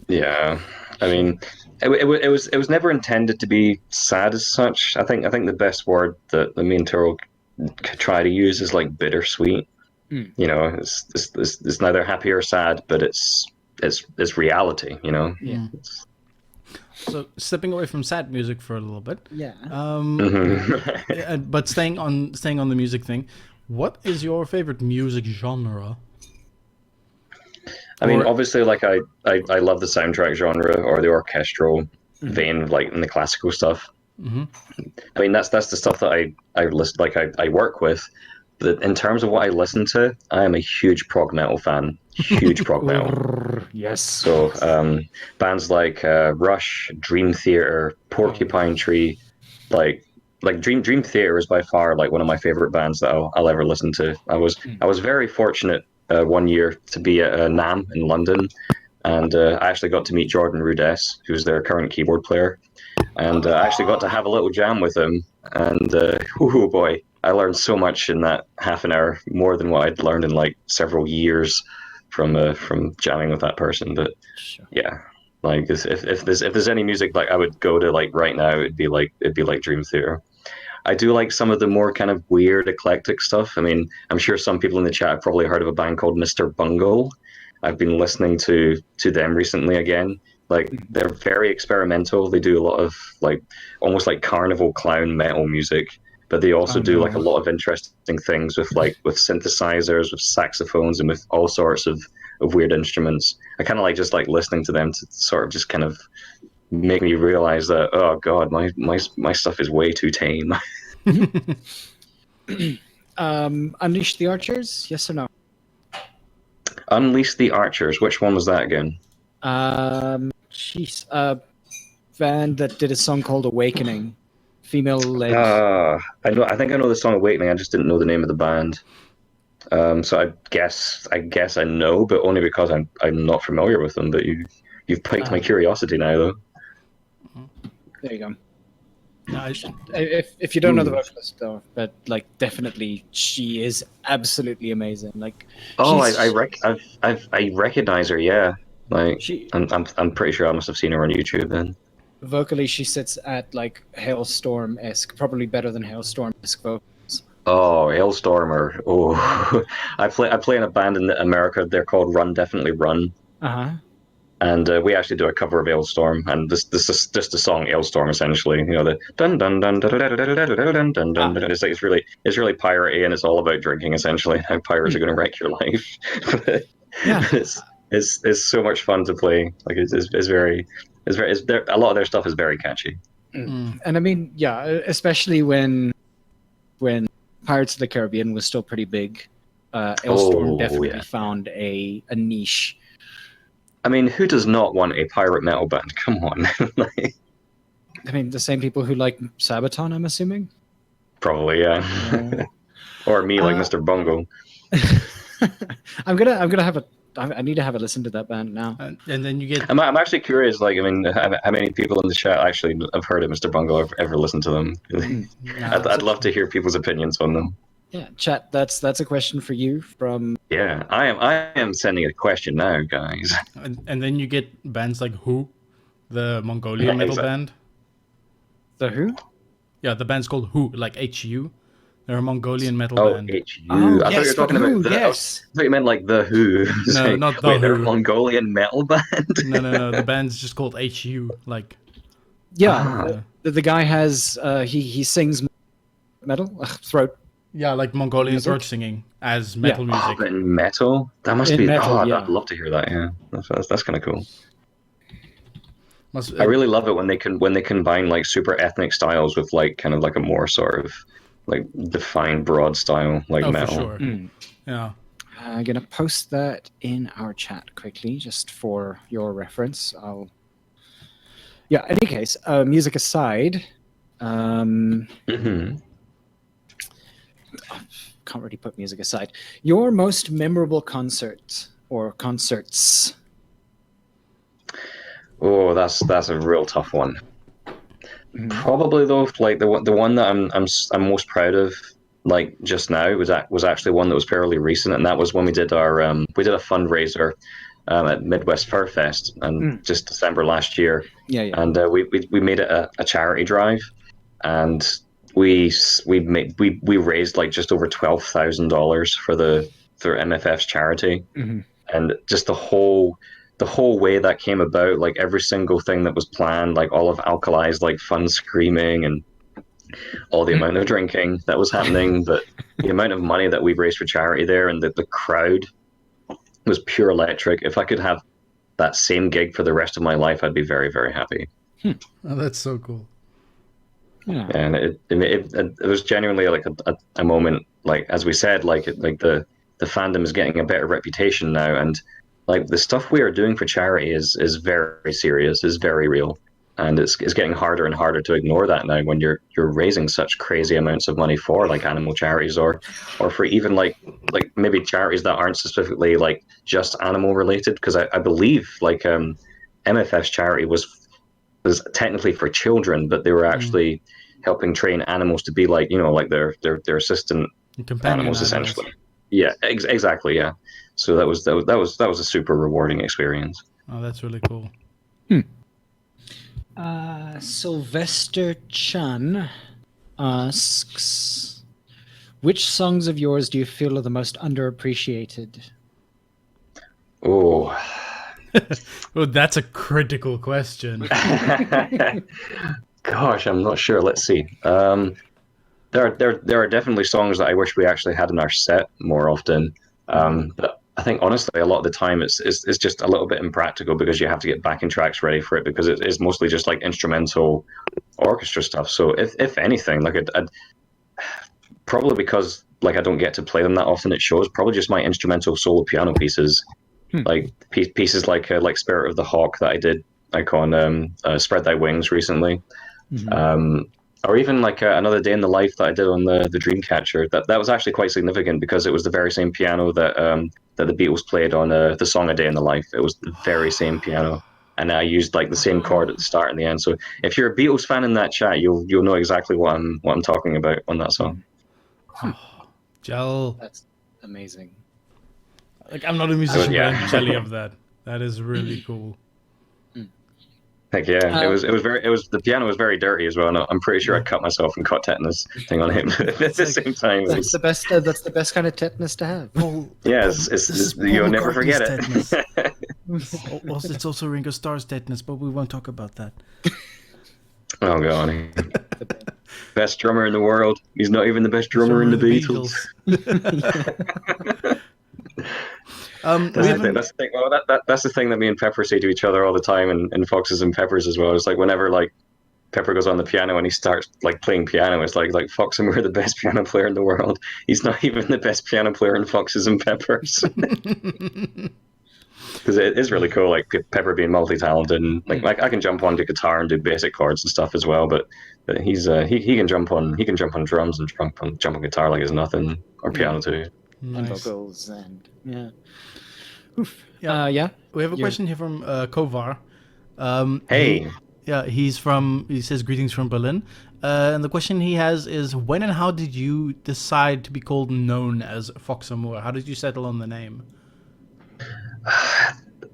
Yeah, I mean, it was never intended to be sad as such. I think the best word that the main tour could try to use is like bittersweet. You know, it's neither happy or sad, but it's reality. You know. Yeah. So stepping away from sad music for a little bit. Yeah. But staying on the music thing, what is your favorite music genre? I mean, obviously, like I love the soundtrack genre or the orchestral vein, like in the classical stuff. I mean, that's the stuff that I work with. But in terms of what I listen to, I am a huge prog metal fan. Huge prog metal. Yes. So bands like Rush, Dream Theater, Porcupine Tree, like Dream Theater is by far like one of my favorite bands that I'll ever listen to. I was very fortunate one year to be at NAMM in London, and I actually got to meet Jordan Rudess, who's their current keyboard player, and I actually got to have a little jam with him, and oh boy, I learned so much in that half an hour, more than what I'd learned in like several years from jamming with that person. But yeah, like if there's any music like I would go to like right now, it'd be like Dream Theater. I do like some of the more kind of weird, eclectic stuff. I mean, I'm sure some people in the chat have probably heard of a band called Mr. Bungle. I've been listening to them recently again. Like, they're very experimental. They do a lot of like almost like carnival clown metal music, but they also do like a lot of interesting things with synthesizers, with saxophones, and with all sorts of weird instruments. I kind of like just like listening to them to sort of just kind of make me realize that, oh god, my stuff is way too tame. Unleash the Archers, yes or no? Unleash the Archers, which one was that again? Band that did a song called Awakening, female-led. I think I know the song Awakening. I just didn't know the name of the band. So I guess I know, but only because I'm not familiar with them. But you've piqued my curiosity now, though. There you go. No, if you don't know the vocalist though, but like definitely she is absolutely amazing. Like, I recognize her. Yeah, like I'm pretty sure I must have seen her on YouTube then. Vocally, she sits at like Hailstorm-esque, probably better than Hailstorm-esque vocals. Oh, Hailstormer! Oh, I play in a band in America. They're called Run Definitely Run. And we actually do a cover of Ailstorm, and this is just the song Ailstorm essentially. The dun dun dun dun dun dun dun dun dun. It's really piratey, and it's all about drinking essentially. How pirates are going to wreck your life. It's so much fun to play. Like it's very a lot of their stuff is very catchy. And I mean, especially when Pirates of the Caribbean was still pretty big, Ailstorm definitely found a niche. I mean, who does not want a pirate metal band? Come on. I mean, the same people who like Sabaton, I'm assuming? Probably, yeah. Or me, like Mr. Bungle. I need to have a listen to that band now. And then you get... I'm actually curious, like, I mean, how many people in the chat actually have heard of Mr. Bungle or ever listened to them? I'd love to hear people's opinions on them. Yeah, chat, that's a question for you from... Yeah, I am sending a question now, guys. And then you get bands like Who, the Mongolian metal band. The Who? Yeah, the band's called Who, like H-U. They're a Mongolian metal band. H-U. I thought you were talking about the... I thought you meant like The Who. No, not The Who. They're a Mongolian metal band? No. The band's just called H-U, like... Yeah, the guy has... he sings metal? Throat... Yeah, like Mongolian throat singing as metal music. In metal? That must be... metal, I'd love to hear that, yeah. That's kind of cool. I really love it when they combine like super ethnic styles with like kind of like a more sort of like defined broad style like metal. For sure. Yeah. I'm gonna post that in our chat quickly, just for your reference. In any case, music aside, can't really put music aside. Your most memorable concert or concerts? Oh, that's a real tough one. Probably though, like the one that I'm most proud of, like just now, was actually one that was fairly recent, and that was when we did a fundraiser at Midwest Fur Fest, and just December last year. And we made it a charity drive, and we raised like just over $12,000 for MFF's charity, and just the whole way that came about, like every single thing that was planned, like all of Alkali's like fun screaming and all the amount of drinking that was happening, but the amount of money that we raised for charity there, and the crowd was pure electric. If I could have that same gig for the rest of my life, I'd be very, very happy. Oh, that's so cool. Yeah. And it was genuinely like a moment, like as we said, like the fandom is getting a better reputation now, and like the stuff we are doing for charity is very serious, is very real, and it's getting harder and harder to ignore that now when you're raising such crazy amounts of money for like animal charities or for even like maybe charities that aren't specifically like just animal related, because I believe like MFF's charity was technically for children, but they were actually helping train animals to be like, you know, like their assistant animals essentially. Yeah, exactly. Yeah. So that was a super rewarding experience. Oh, that's really cool. Sylvester Chan asks, which songs of yours do you feel are the most underappreciated? Oh. Well, that's a critical question. Gosh, I'm not sure. Let's see. There are definitely songs that I wish we actually had in our set more often. But I think honestly, a lot of the time it's just a little bit impractical because you have to get backing tracks ready for it, because it is mostly just like instrumental orchestra stuff. So if anything, like I'd probably, because like I don't get to play them that often, it shows, probably just my instrumental solo piano pieces, like pieces like Spirit of the Hawk that I did like on Spread Thy Wings recently. Or even like Another Day in the Life that I did on the Dreamcatcher. That was actually quite significant because it was the very same piano that the Beatles played on the song A Day in the Life. It was the very same piano, and I used like the same chord at the start and the end. So if you're a Beatles fan in that chat, you'll know exactly what I'm talking about on that song. Gel. That's amazing. Like, I'm not a musician, but I'm jelly of that. That is really cool. Heck yeah, the piano was very dirty as well. And I'm pretty sure I cut myself and caught tetanus thing on him at the same time. That's the best. That's the best kind of tetanus to have. Yes, you'll never forget it. Also, it's also Ringo Starr's deadness, but we won't talk about that. Oh god, best drummer in the world. He's not even the best drummer in the Beatles. That's the thing. Well, that's the thing that me and Pepper say to each other all the time, and Foxes and Peppers as well. It's like whenever like Pepper goes on the piano and he starts like playing piano, it's like Fox Amoore, the best piano player in the world. He's not even the best piano player in Foxes and Peppers. Because it is really cool, like Pepper being multi-talented, and like I can jump onto guitar and do basic chords and stuff as well. But he can jump on drums and jump on guitar like it's nothing, or piano too. And vocals and yeah. Oof. Yeah. We have a question here from Kovar. Hey. He says greetings from Berlin. And the question he has is, when and how did you decide to be called known as Fox Amoore? How did you settle on the name?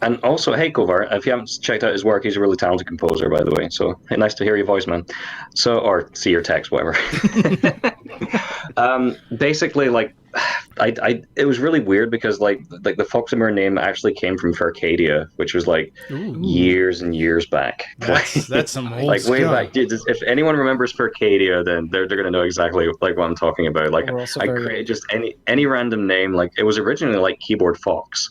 And also, hey Kovar, if you haven't checked out his work, he's a really talented composer, by the way. So hey, nice to hear your voice, man. So, or see your text, whatever. Basically, like, it was really weird because like the Fox Amoore name actually came from Furcadia, which was like years and years back. That's some old like way stuff. back. If anyone remembers Furcadia, then they're gonna know exactly like what I'm talking about. Like I created just any random name. Like it was originally like Keyboard Fox.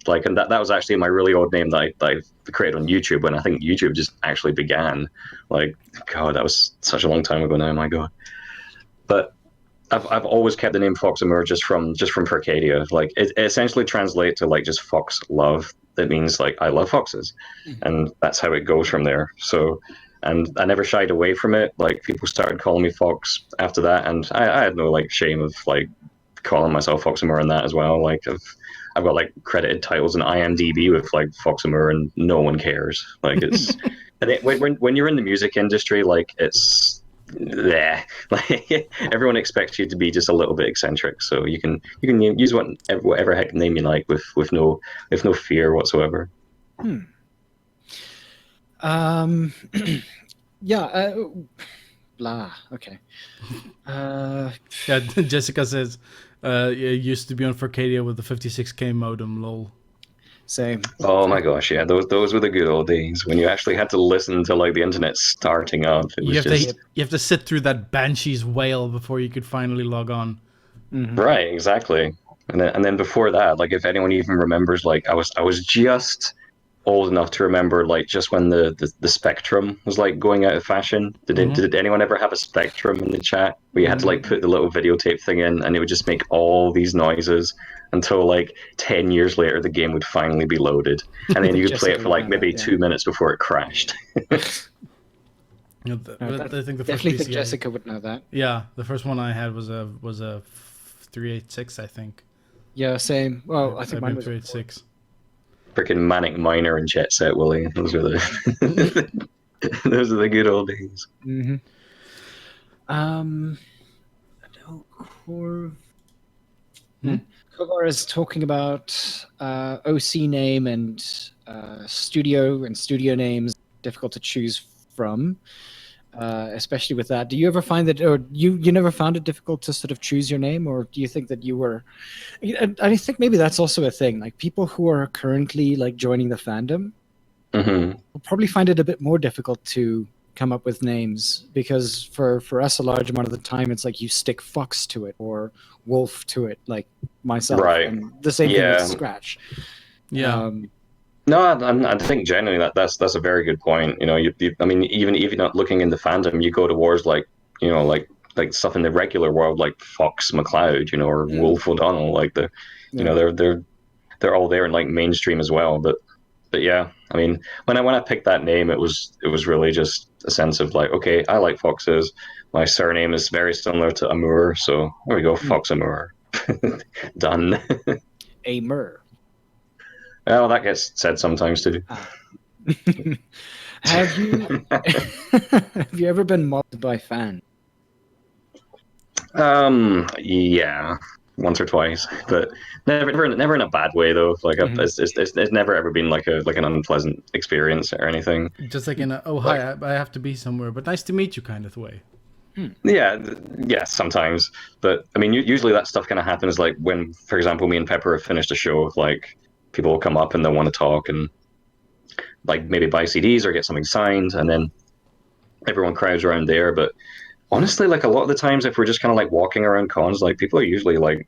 Like, and that was actually my really old name that I created on YouTube when I think YouTube just actually began. Like, God, that was such a long time ago now. My God. But I've always kept the name Fox Amoore just from Furcadia. Like it essentially translates to like just fox love. That means like I love foxes, and that's how it goes from there. So, and I never shied away from it. Like people started calling me Fox after that, and I had no like shame of like calling myself Fox Amoore and that as well. Like I've got like credited titles in IMDb with like Fox Amoore, and no one cares. Like it's and when you're in the music industry, like it's. Yeah, like everyone expects you to be just a little bit eccentric, so you can use whatever heck name you like with no fear whatsoever. Yeah. Blah. Okay. Yeah, Jessica says, used to be on Furcadia with the 56k modem. Lol. Same. Oh my gosh, yeah, those were the good old days when you actually had to listen to like the internet starting up. You have to sit through that Banshee's wail before you could finally log on. Mm-hmm. Right, exactly. And then before that, like if anyone even remembers, like I was just old enough to remember like just when the Spectrum was like going out of fashion. Did anyone ever have a Spectrum in the chat where you had to like put the little videotape thing in and it would just make all these noises until like 10 years later the game would finally be loaded, and then you could play it for like maybe 2 minutes before it crashed. I think the first think Jessica would know that. Yeah, the first one I had was a 386, I think. Yeah, same. Well, I think mine was 386. Freaking Manic Miner and Jet Set Willie. Those are the those are the good old days. Mm-hmm. Kovar is talking about OC name and studio names, difficult to choose from, especially with that. Do you ever find that, or you never found it difficult to sort of choose your name, or do you think that you were? I think maybe that's also a thing. Like people who are currently like joining the fandom will probably find it a bit more difficult to come up with names, because for us a large amount of the time it's like you stick Fox to it or Wolf to it, like myself, right? And the same thing with Scratch. Yeah. No, I think genuinely that's a very good point. You know, I mean, even if you're not looking in the fandom, you go towards like, you know, like stuff in the regular world, like Fox McCloud, you know, or Wolf O'Donnell, like you know, they're all there in like mainstream as well. But yeah, I mean, when I picked that name, it was really just a sense of like, okay, I like foxes. My surname is very similar to Amoore, so there we go, Fox Amoore. Done. Amoore. Well, that gets said sometimes too. Have you ever been mobbed by fans? Yeah, once or twice, but never in a bad way though. Like it's never ever been like an unpleasant experience or anything. Just like in a hi, I have to be somewhere, but nice to meet you kind of way. Yeah, sometimes. But I mean, usually that stuff kind of happens like when, for example, me and Pepper have finished a show, like people will come up and they'll want to talk and like maybe buy CDs or get something signed, and then everyone crowds around there. But honestly, like a lot of the times, if we're just kind of like walking around cons, like people are usually like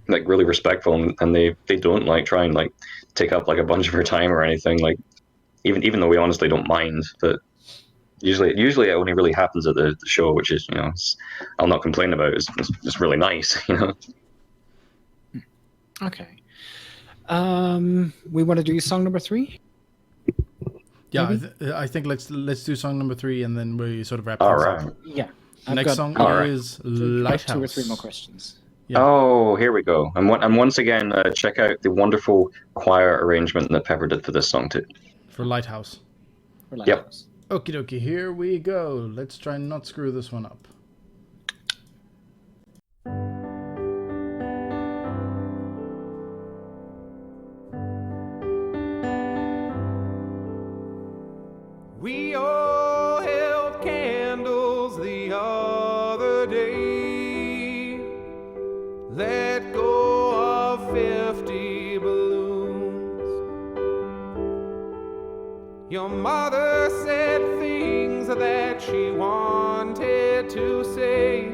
really respectful, and they don't like try and like take up like a bunch of our time or anything. Like even though we honestly don't mind, but usually it only really happens at the show, which is, you know, I'll not complain about it. It's really nice, you know. Okay. We want to do song number 3. Yeah, I think let's do song number 3, and then we sort of wrap All things right. up. Yeah. Next song is Lighthouse. 2 or 3 more questions. Yeah. Oh, here we go. And once again, check out the wonderful choir arrangement that Pepper did for this song too. For Lighthouse. Yep. Okie dokie, here we go. Let's try and not screw this one up. We all held candles the other day. Let go of 50 balloons. Your mother said things that she wanted to say.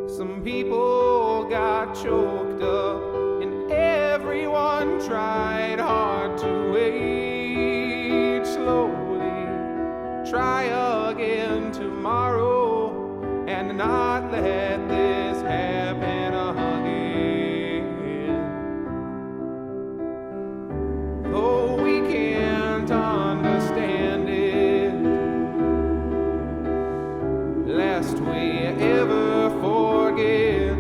Some people got choked up, and everyone tried hard to wait. Slowly, try again tomorrow, and not let this happen again. Though we can't understand it, lest we ever forget,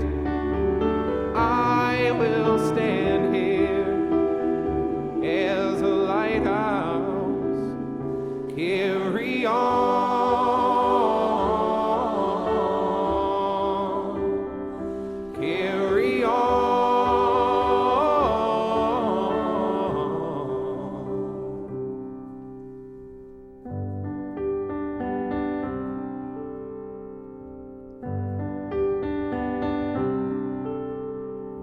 I will stand here as a lighthouse. Carry on, carry on.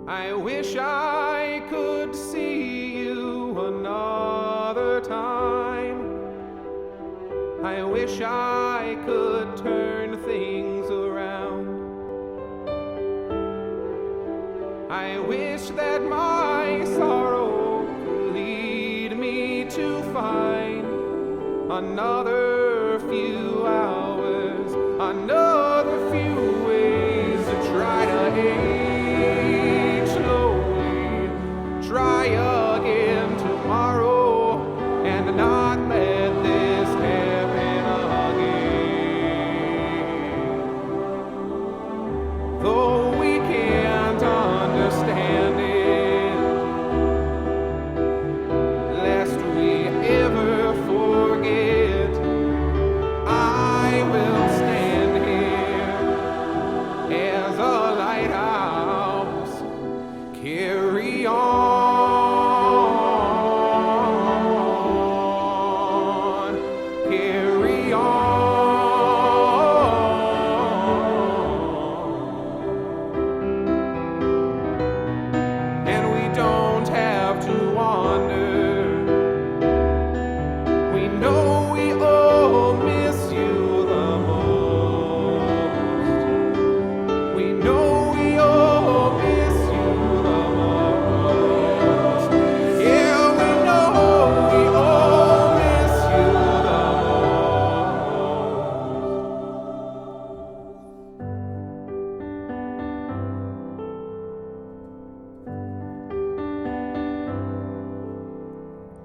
I wish I could see you another time. I wish I could turn things around. I wish that my sorrow could lead me to find another few hours, another few ways to try to age slowly. Try again tomorrow, and not let this happen again. Though we can't understand it, lest we ever forget, I will stand here as a lighthouse. Carry on, carry on. And we don't have to wonder. We know we all miss you the most. We know we all miss you the most. Yeah, we know we all miss you the most.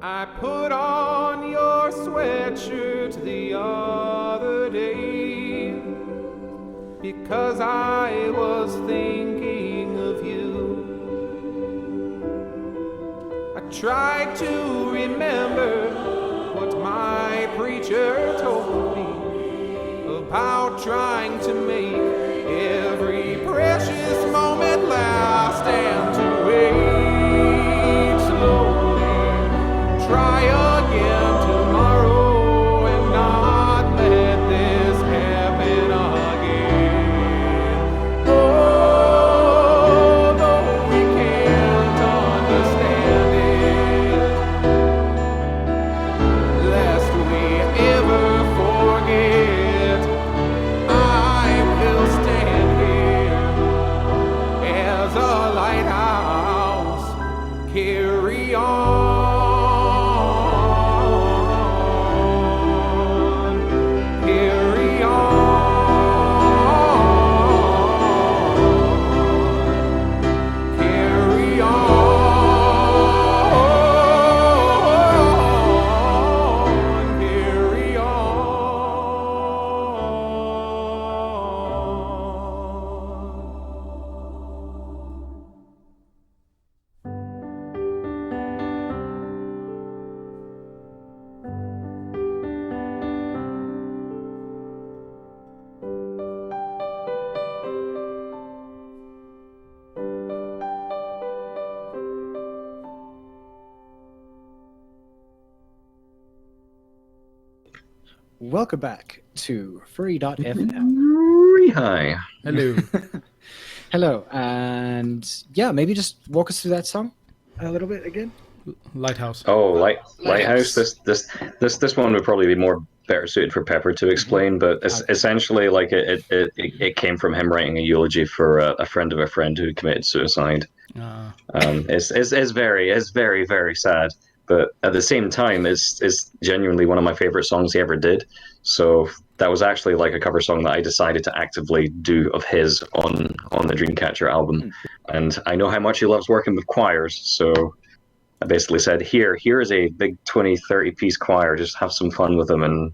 I put on your sweatshirt the other day because I was thinking of you. I tried to remember what my preacher told me about trying to make every precious moment last and to wait slowly. Try again tomorrow, and not let this happen again. Oh, though we can't understand it, carry on, carry on, carry on, carry Welcome back to furry.fm. Hi. Hello. Hello, and yeah, maybe just walk us through that song a little bit again. Lighthouse. Oh, Lighthouse. This one would probably be more better suited for Pepper to explain, but essentially, like it came from him writing a eulogy for a friend of a friend who committed suicide. It's very very sad, but at the same time, it's genuinely one of my favorite songs he ever did. So that was actually like a cover song that I decided to actively do of his on the Dreamcatcher album, and I know how much he loves working with choirs, so I basically said, here is a big 20, 30 piece choir. Just have some fun with them and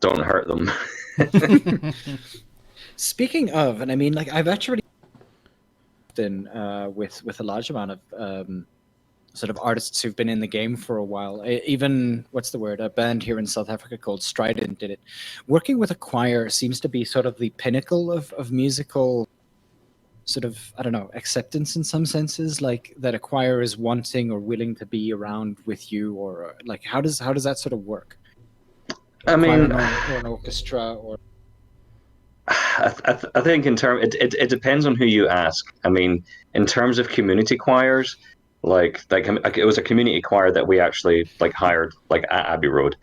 don't hurt them. Speaking of, and I mean, like I've actually been with a large amount of sort of artists who've been in the game for a while. Even what's the word? A band here in South Africa called Strident did it. Working with a choir seems to be sort of the pinnacle of musical sort of, I don't know, acceptance in some senses, like that a choir is wanting or willing to be around with you, or like how does that sort of work? I mean, or an orchestra, or I think in term it depends on who you ask. I mean, in terms of community choirs, like it was a community choir that we actually like hired like at Abbey Road.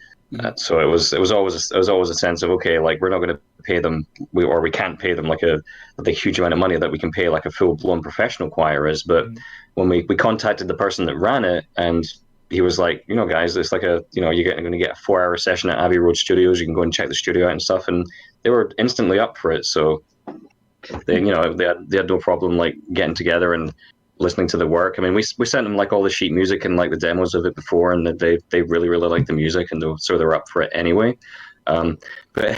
So it was always a sense of, okay, like we're not going to pay them, we can't pay them like the huge amount of money that we can pay like a full blown professional choir is. But when we contacted the person that ran it, and he was like, guys, it's like you're going to get a 4-hour session at Abbey Road Studios. You can go and check the studio out and stuff, and they were instantly up for it. So they had no problem like getting together and listening to the work. I mean, we sent them like all the sheet music and like the demos of it before, and they really liked the music, and so they're up for it anyway. But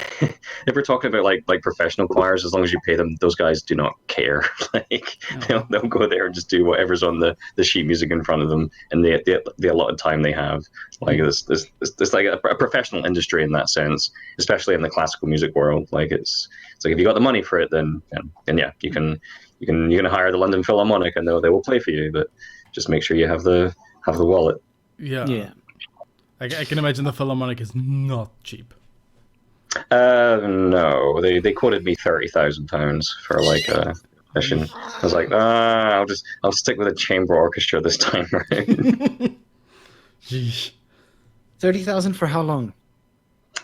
if we're talking about like professional choirs, as long as you pay them, those guys do not care. Like they'll go there and just do whatever's on the sheet music in front of them, and the allotted time they have. Like this like a professional industry in that sense, especially in the classical music world. Like it's like if you got the money for it, then yeah, you can hire the London Philharmonic and they will play for you, but just make sure you have the wallet. Yeah. I can imagine the Philharmonic is not cheap. No, they quoted me £30,000 for like a session. I was like, I'll stick with a chamber orchestra this time around. Jeez. 30,000 for how long?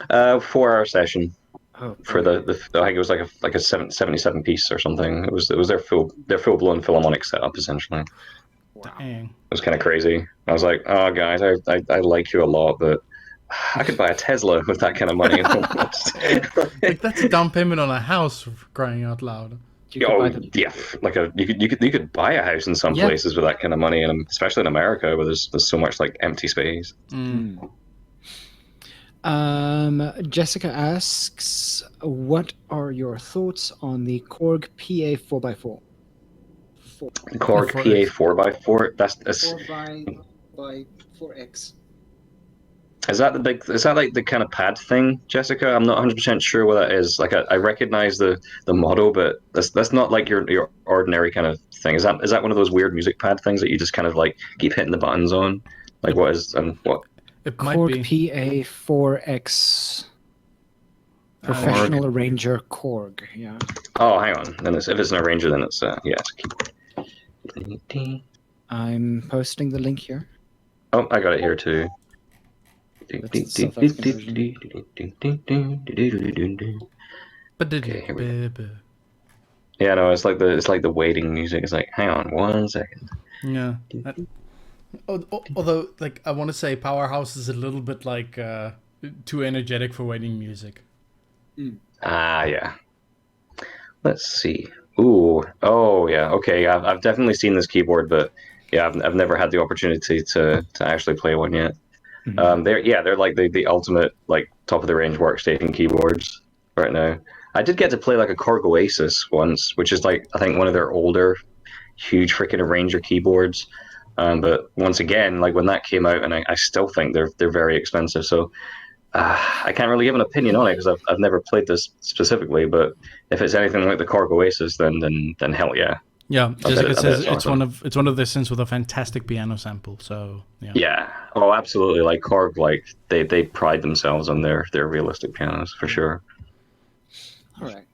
4-hour session. Oh, for the I think it was like a 77 piece or something. It was their full blown Philharmonic setup essentially. Dang. It was kind of crazy. I was like, oh guys, I like you a lot, but I could buy a Tesla with that kind of money. Like that's a down payment on a house, for crying out loud. Yeah, like you could buy a house in some places with that kind of money, and especially in America where there's so much like empty space. Jessica asks, what are your thoughts on the Korg PA 4x4? Korg PA 4x4? That's 4x. Is that like the kind of pad thing, Jessica? I'm not 100% sure what that is. Like I recognize the model, but that's not like your ordinary kind of thing. Is that one of those weird music pad things that you just kind of like keep hitting the buttons on? Like what is and what? It Korg PA 4X Professional Arranger Korg. Yeah. Oh, hang on. Then if it's an arranger, then it's I'm posting the link here. Oh, I got it here too. Okay, here we go. Yeah, no, it's like the waiting music. It's like, hang on 1 second. Yeah. Although, like, I want to say Powerhouse is a little bit like too energetic for wedding music. Yeah. Let's see. Ooh, oh yeah, okay. I've definitely seen this keyboard, but yeah, I've never had the opportunity to actually play one yet. They're like the ultimate like top of the range workstation keyboards right now. I did get to play like a Korg Oasis once, which is like I think one of their older, huge freaking arranger keyboards. But once again, like when that came out, and I still think they're very expensive. So I can't really give an opinion on it because I've never played this specifically. But if it's anything like the Korg Oasis, then hell yeah. Yeah, Jessica says it's awesome. It's one of the synths with a fantastic piano sample. So yeah. Yeah. Oh, absolutely. Like Korg, like they pride themselves on their realistic pianos for sure. All right.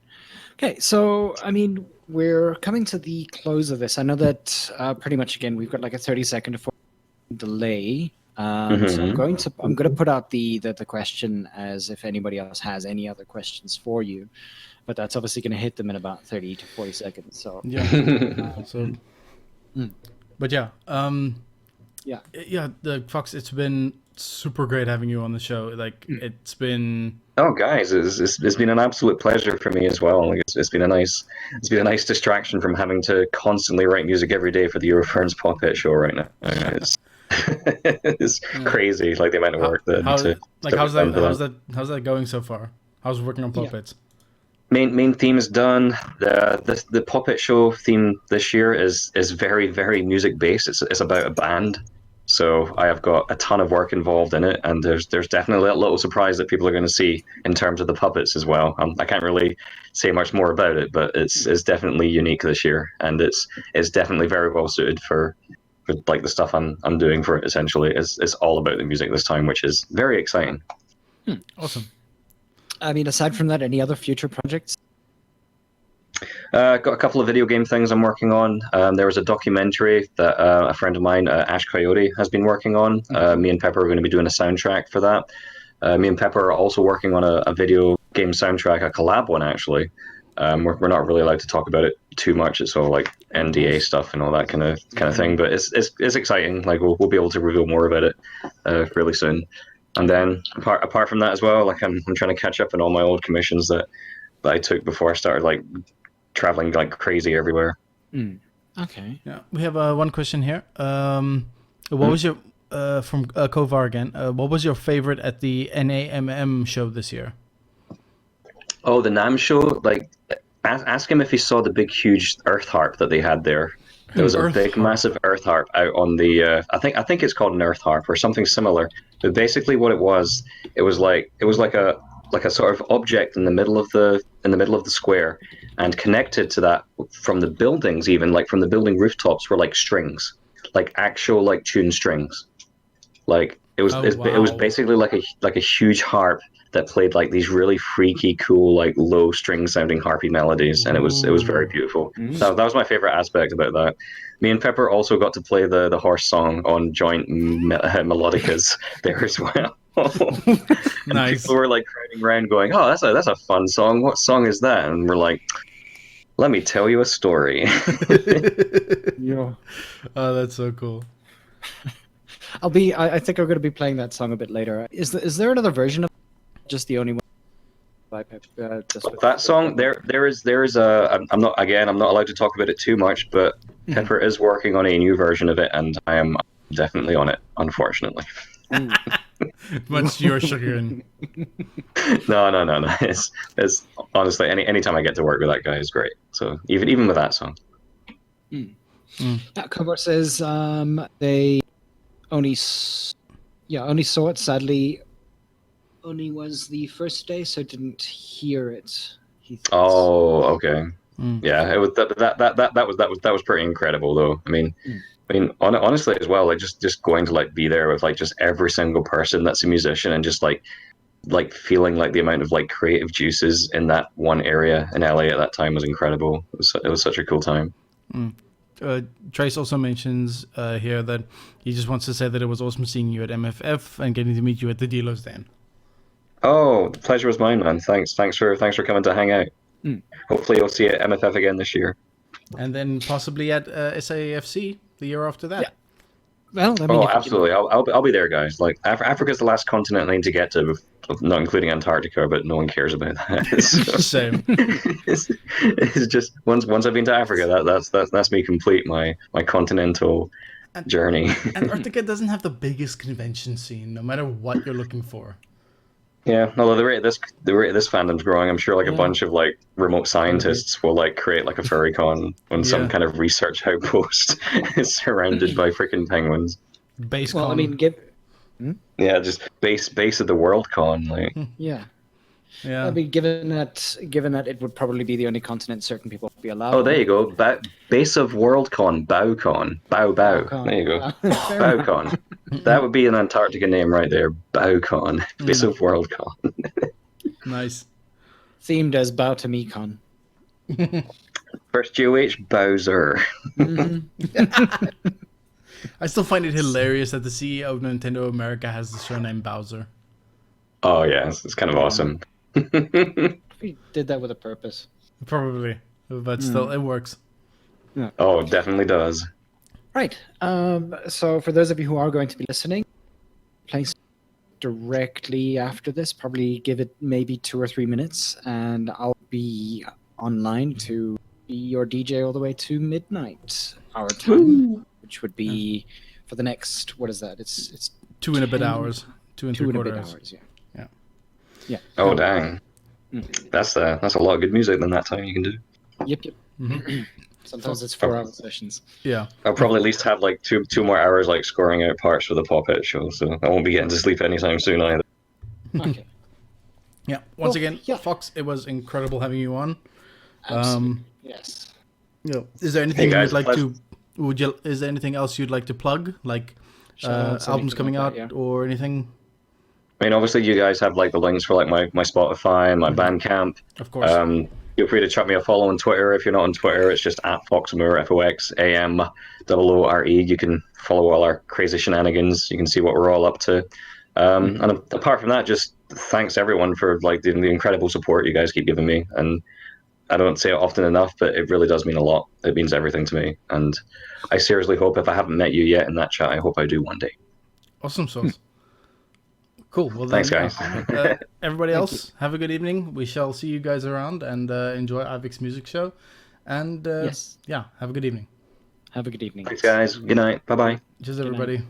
Okay, so I mean, we're coming to the close of this. I know that pretty much again we've got like a 30-second to 40 delay. So I'm going to put out the question as if anybody else has any other questions for you, but that's obviously going to hit them in about 30 to 40 seconds. So yeah. But yeah, the Fox. It's been super great having you on the show. Like it's been. Oh, guys, it's been an absolute pleasure for me as well. Like it's been a nice distraction from having to constantly write music every day for the Eurofern's Puppet show right now. It's crazy, like the amount of work how's that going so far? How's working on puppets? Main theme is done. The puppet show theme this year is very, very music based. It's about a band. So I have got a ton of work involved in it, and there's definitely a little surprise that people are going to see in terms of the puppets as well. I can't really say much more about it, but it's definitely unique this year, and it's definitely very well suited for like the stuff I'm doing for it. Essentially, it's all about the music this time, which is very exciting. Awesome. I mean, aside from that, any other future projects? Got a couple of video game things I'm working on. There was a documentary that a friend of mine, Ash Coyote, has been working on. Me and Pepper are going to be doing a soundtrack for that. Me and Pepper are also working on a video game soundtrack, a collab one actually. We're not really allowed to talk about it too much. It's all like NDA stuff and all that kind of thing. But it's exciting. Like we'll be able to reveal more about it really soon. And then apart from that as well, like I'm trying to catch up on all my old commissions that I took before I started like traveling like crazy everywhere. Okay. Yeah, we have one question here. What was your from Kovar again? What was your favorite at the NAMM show this year? Oh, the NAMM show. Like, ask him if he saw the big, huge earth harp that they had there. There was a big, massive earth harp out on the. I think it's called an earth harp or something similar. But basically, what it was like a sort of object in the middle of the square, and connected to that from the buildings, even like from the building rooftops, were like strings, like actual like tuned strings. Like it was basically like a huge harp that played like these really freaky, cool, like low string sounding harpy melodies, and it was very beautiful. That was my favorite aspect about that. Me and Pepper also got to play the horse song on joint melodicas there as well. Nice. People were like crowding around, going, "Oh, that's a fun song. What song is that?" And we're like, "Let me tell you a story." Yeah. Oh, that's so cool. I think I'm going to be playing that song a bit later. Is there another version of just the only one? That song there is a I'm not allowed to talk about it too much, but Pepper is working on a new version of it, and I am definitely on it, unfortunately. Much to your chagrin. No. It's honestly anytime I get to work with that guy is great. So even with that song. Kovar says they only saw it. Sadly, only was the first day, so didn't hear it. Oh, okay. Yeah, it was that was pretty incredible though. I mean, honestly as well, like just going to like be there with like just every single person that's a musician, and just like feeling like the amount of like creative juices in that one area in LA at that time was incredible. It was such a cool time. Trace also mentions here that he just wants to say that it was awesome seeing you at MFF and getting to meet you at the dealer stand. Oh, the pleasure was mine, man. Thanks for coming to hang out. Hopefully you'll see you at MFF again this year. And then possibly at SAFC the year after that. Well, I mean, absolutely. I'll be there, guys. Like Africa's the last continent I need to get to, not including Antarctica, but no one cares about that. So, Same. it's just once I've been to Africa, that's me complete my continental journey. Antarctica doesn't have the biggest convention scene, no matter what you're looking for. Yeah, although the rate this fandom's growing, I'm sure like a bunch of like remote scientists will like create like a furry con on some kind of research outpost surrounded by freaking penguins. Base well, con. I mean, Yeah, just base of the world con, like. Yeah. Yeah. I mean, given that it would probably be the only continent certain people would be allowed. Oh, there you go. Base of WorldCon, BowCon, Bow. BowCon. There you go. Fair BowCon. That would be an Antarctica name right there. BowCon. Base of WorldCon. Nice. Themed as Bow to Me Con. First GOH, Bowser. I still find it hilarious that the CEO of Nintendo America has the surname Bowser. Oh, yeah. It's kind of awesome. We did that with a purpose. Probably. But still, it works. Yeah. Oh, it definitely does. Right. So for those of you who are going to be listening, playing directly after this, probably give it maybe 2 or 3 minutes, and I'll be online to be your DJ all the way to midnight our time, which would be for the next, what is that? It's 2 and a bit hours. 2 and 3/4 hours. Yeah. Yeah. Yeah. Oh, dang. That's a lot of good music then that time you can do. Yep. Sometimes it's 4-hour sessions. Yeah. I'll probably at least have like two more hours like scoring out parts for the Pawdcast show, so I won't be getting to sleep anytime soon either. Okay. Yeah. Once again, yeah. Fox, it was incredible having you on. Absolutely. Yes. You know, is there anything guys, you'd like to? Is there anything else you'd like to plug, like Shout-outs, albums anything coming like out that, yeah. or anything? I mean, obviously, you guys have like the links for like my Spotify and my Bandcamp. Of course. Feel free to chuck me a follow on Twitter. If you're not on Twitter, it's just at Fox Amoore, FOXAMOORE. You can follow all our crazy shenanigans. You can see what we're all up to. And apart from that, just thanks everyone for like the incredible support you guys keep giving me. And I don't say it often enough, but it really does mean a lot. It means everything to me. And I seriously hope, if I haven't met you yet in that chat, I hope I do one day. Awesome sauce. Cool. Well, Thanks, then, guys. Everybody else, have a good evening. We shall see you guys around and enjoy Ivik's music show. And Yes. yeah, have a good evening. Have a good evening. Thanks, guys. Good night. Bye-bye. Cheers, everybody.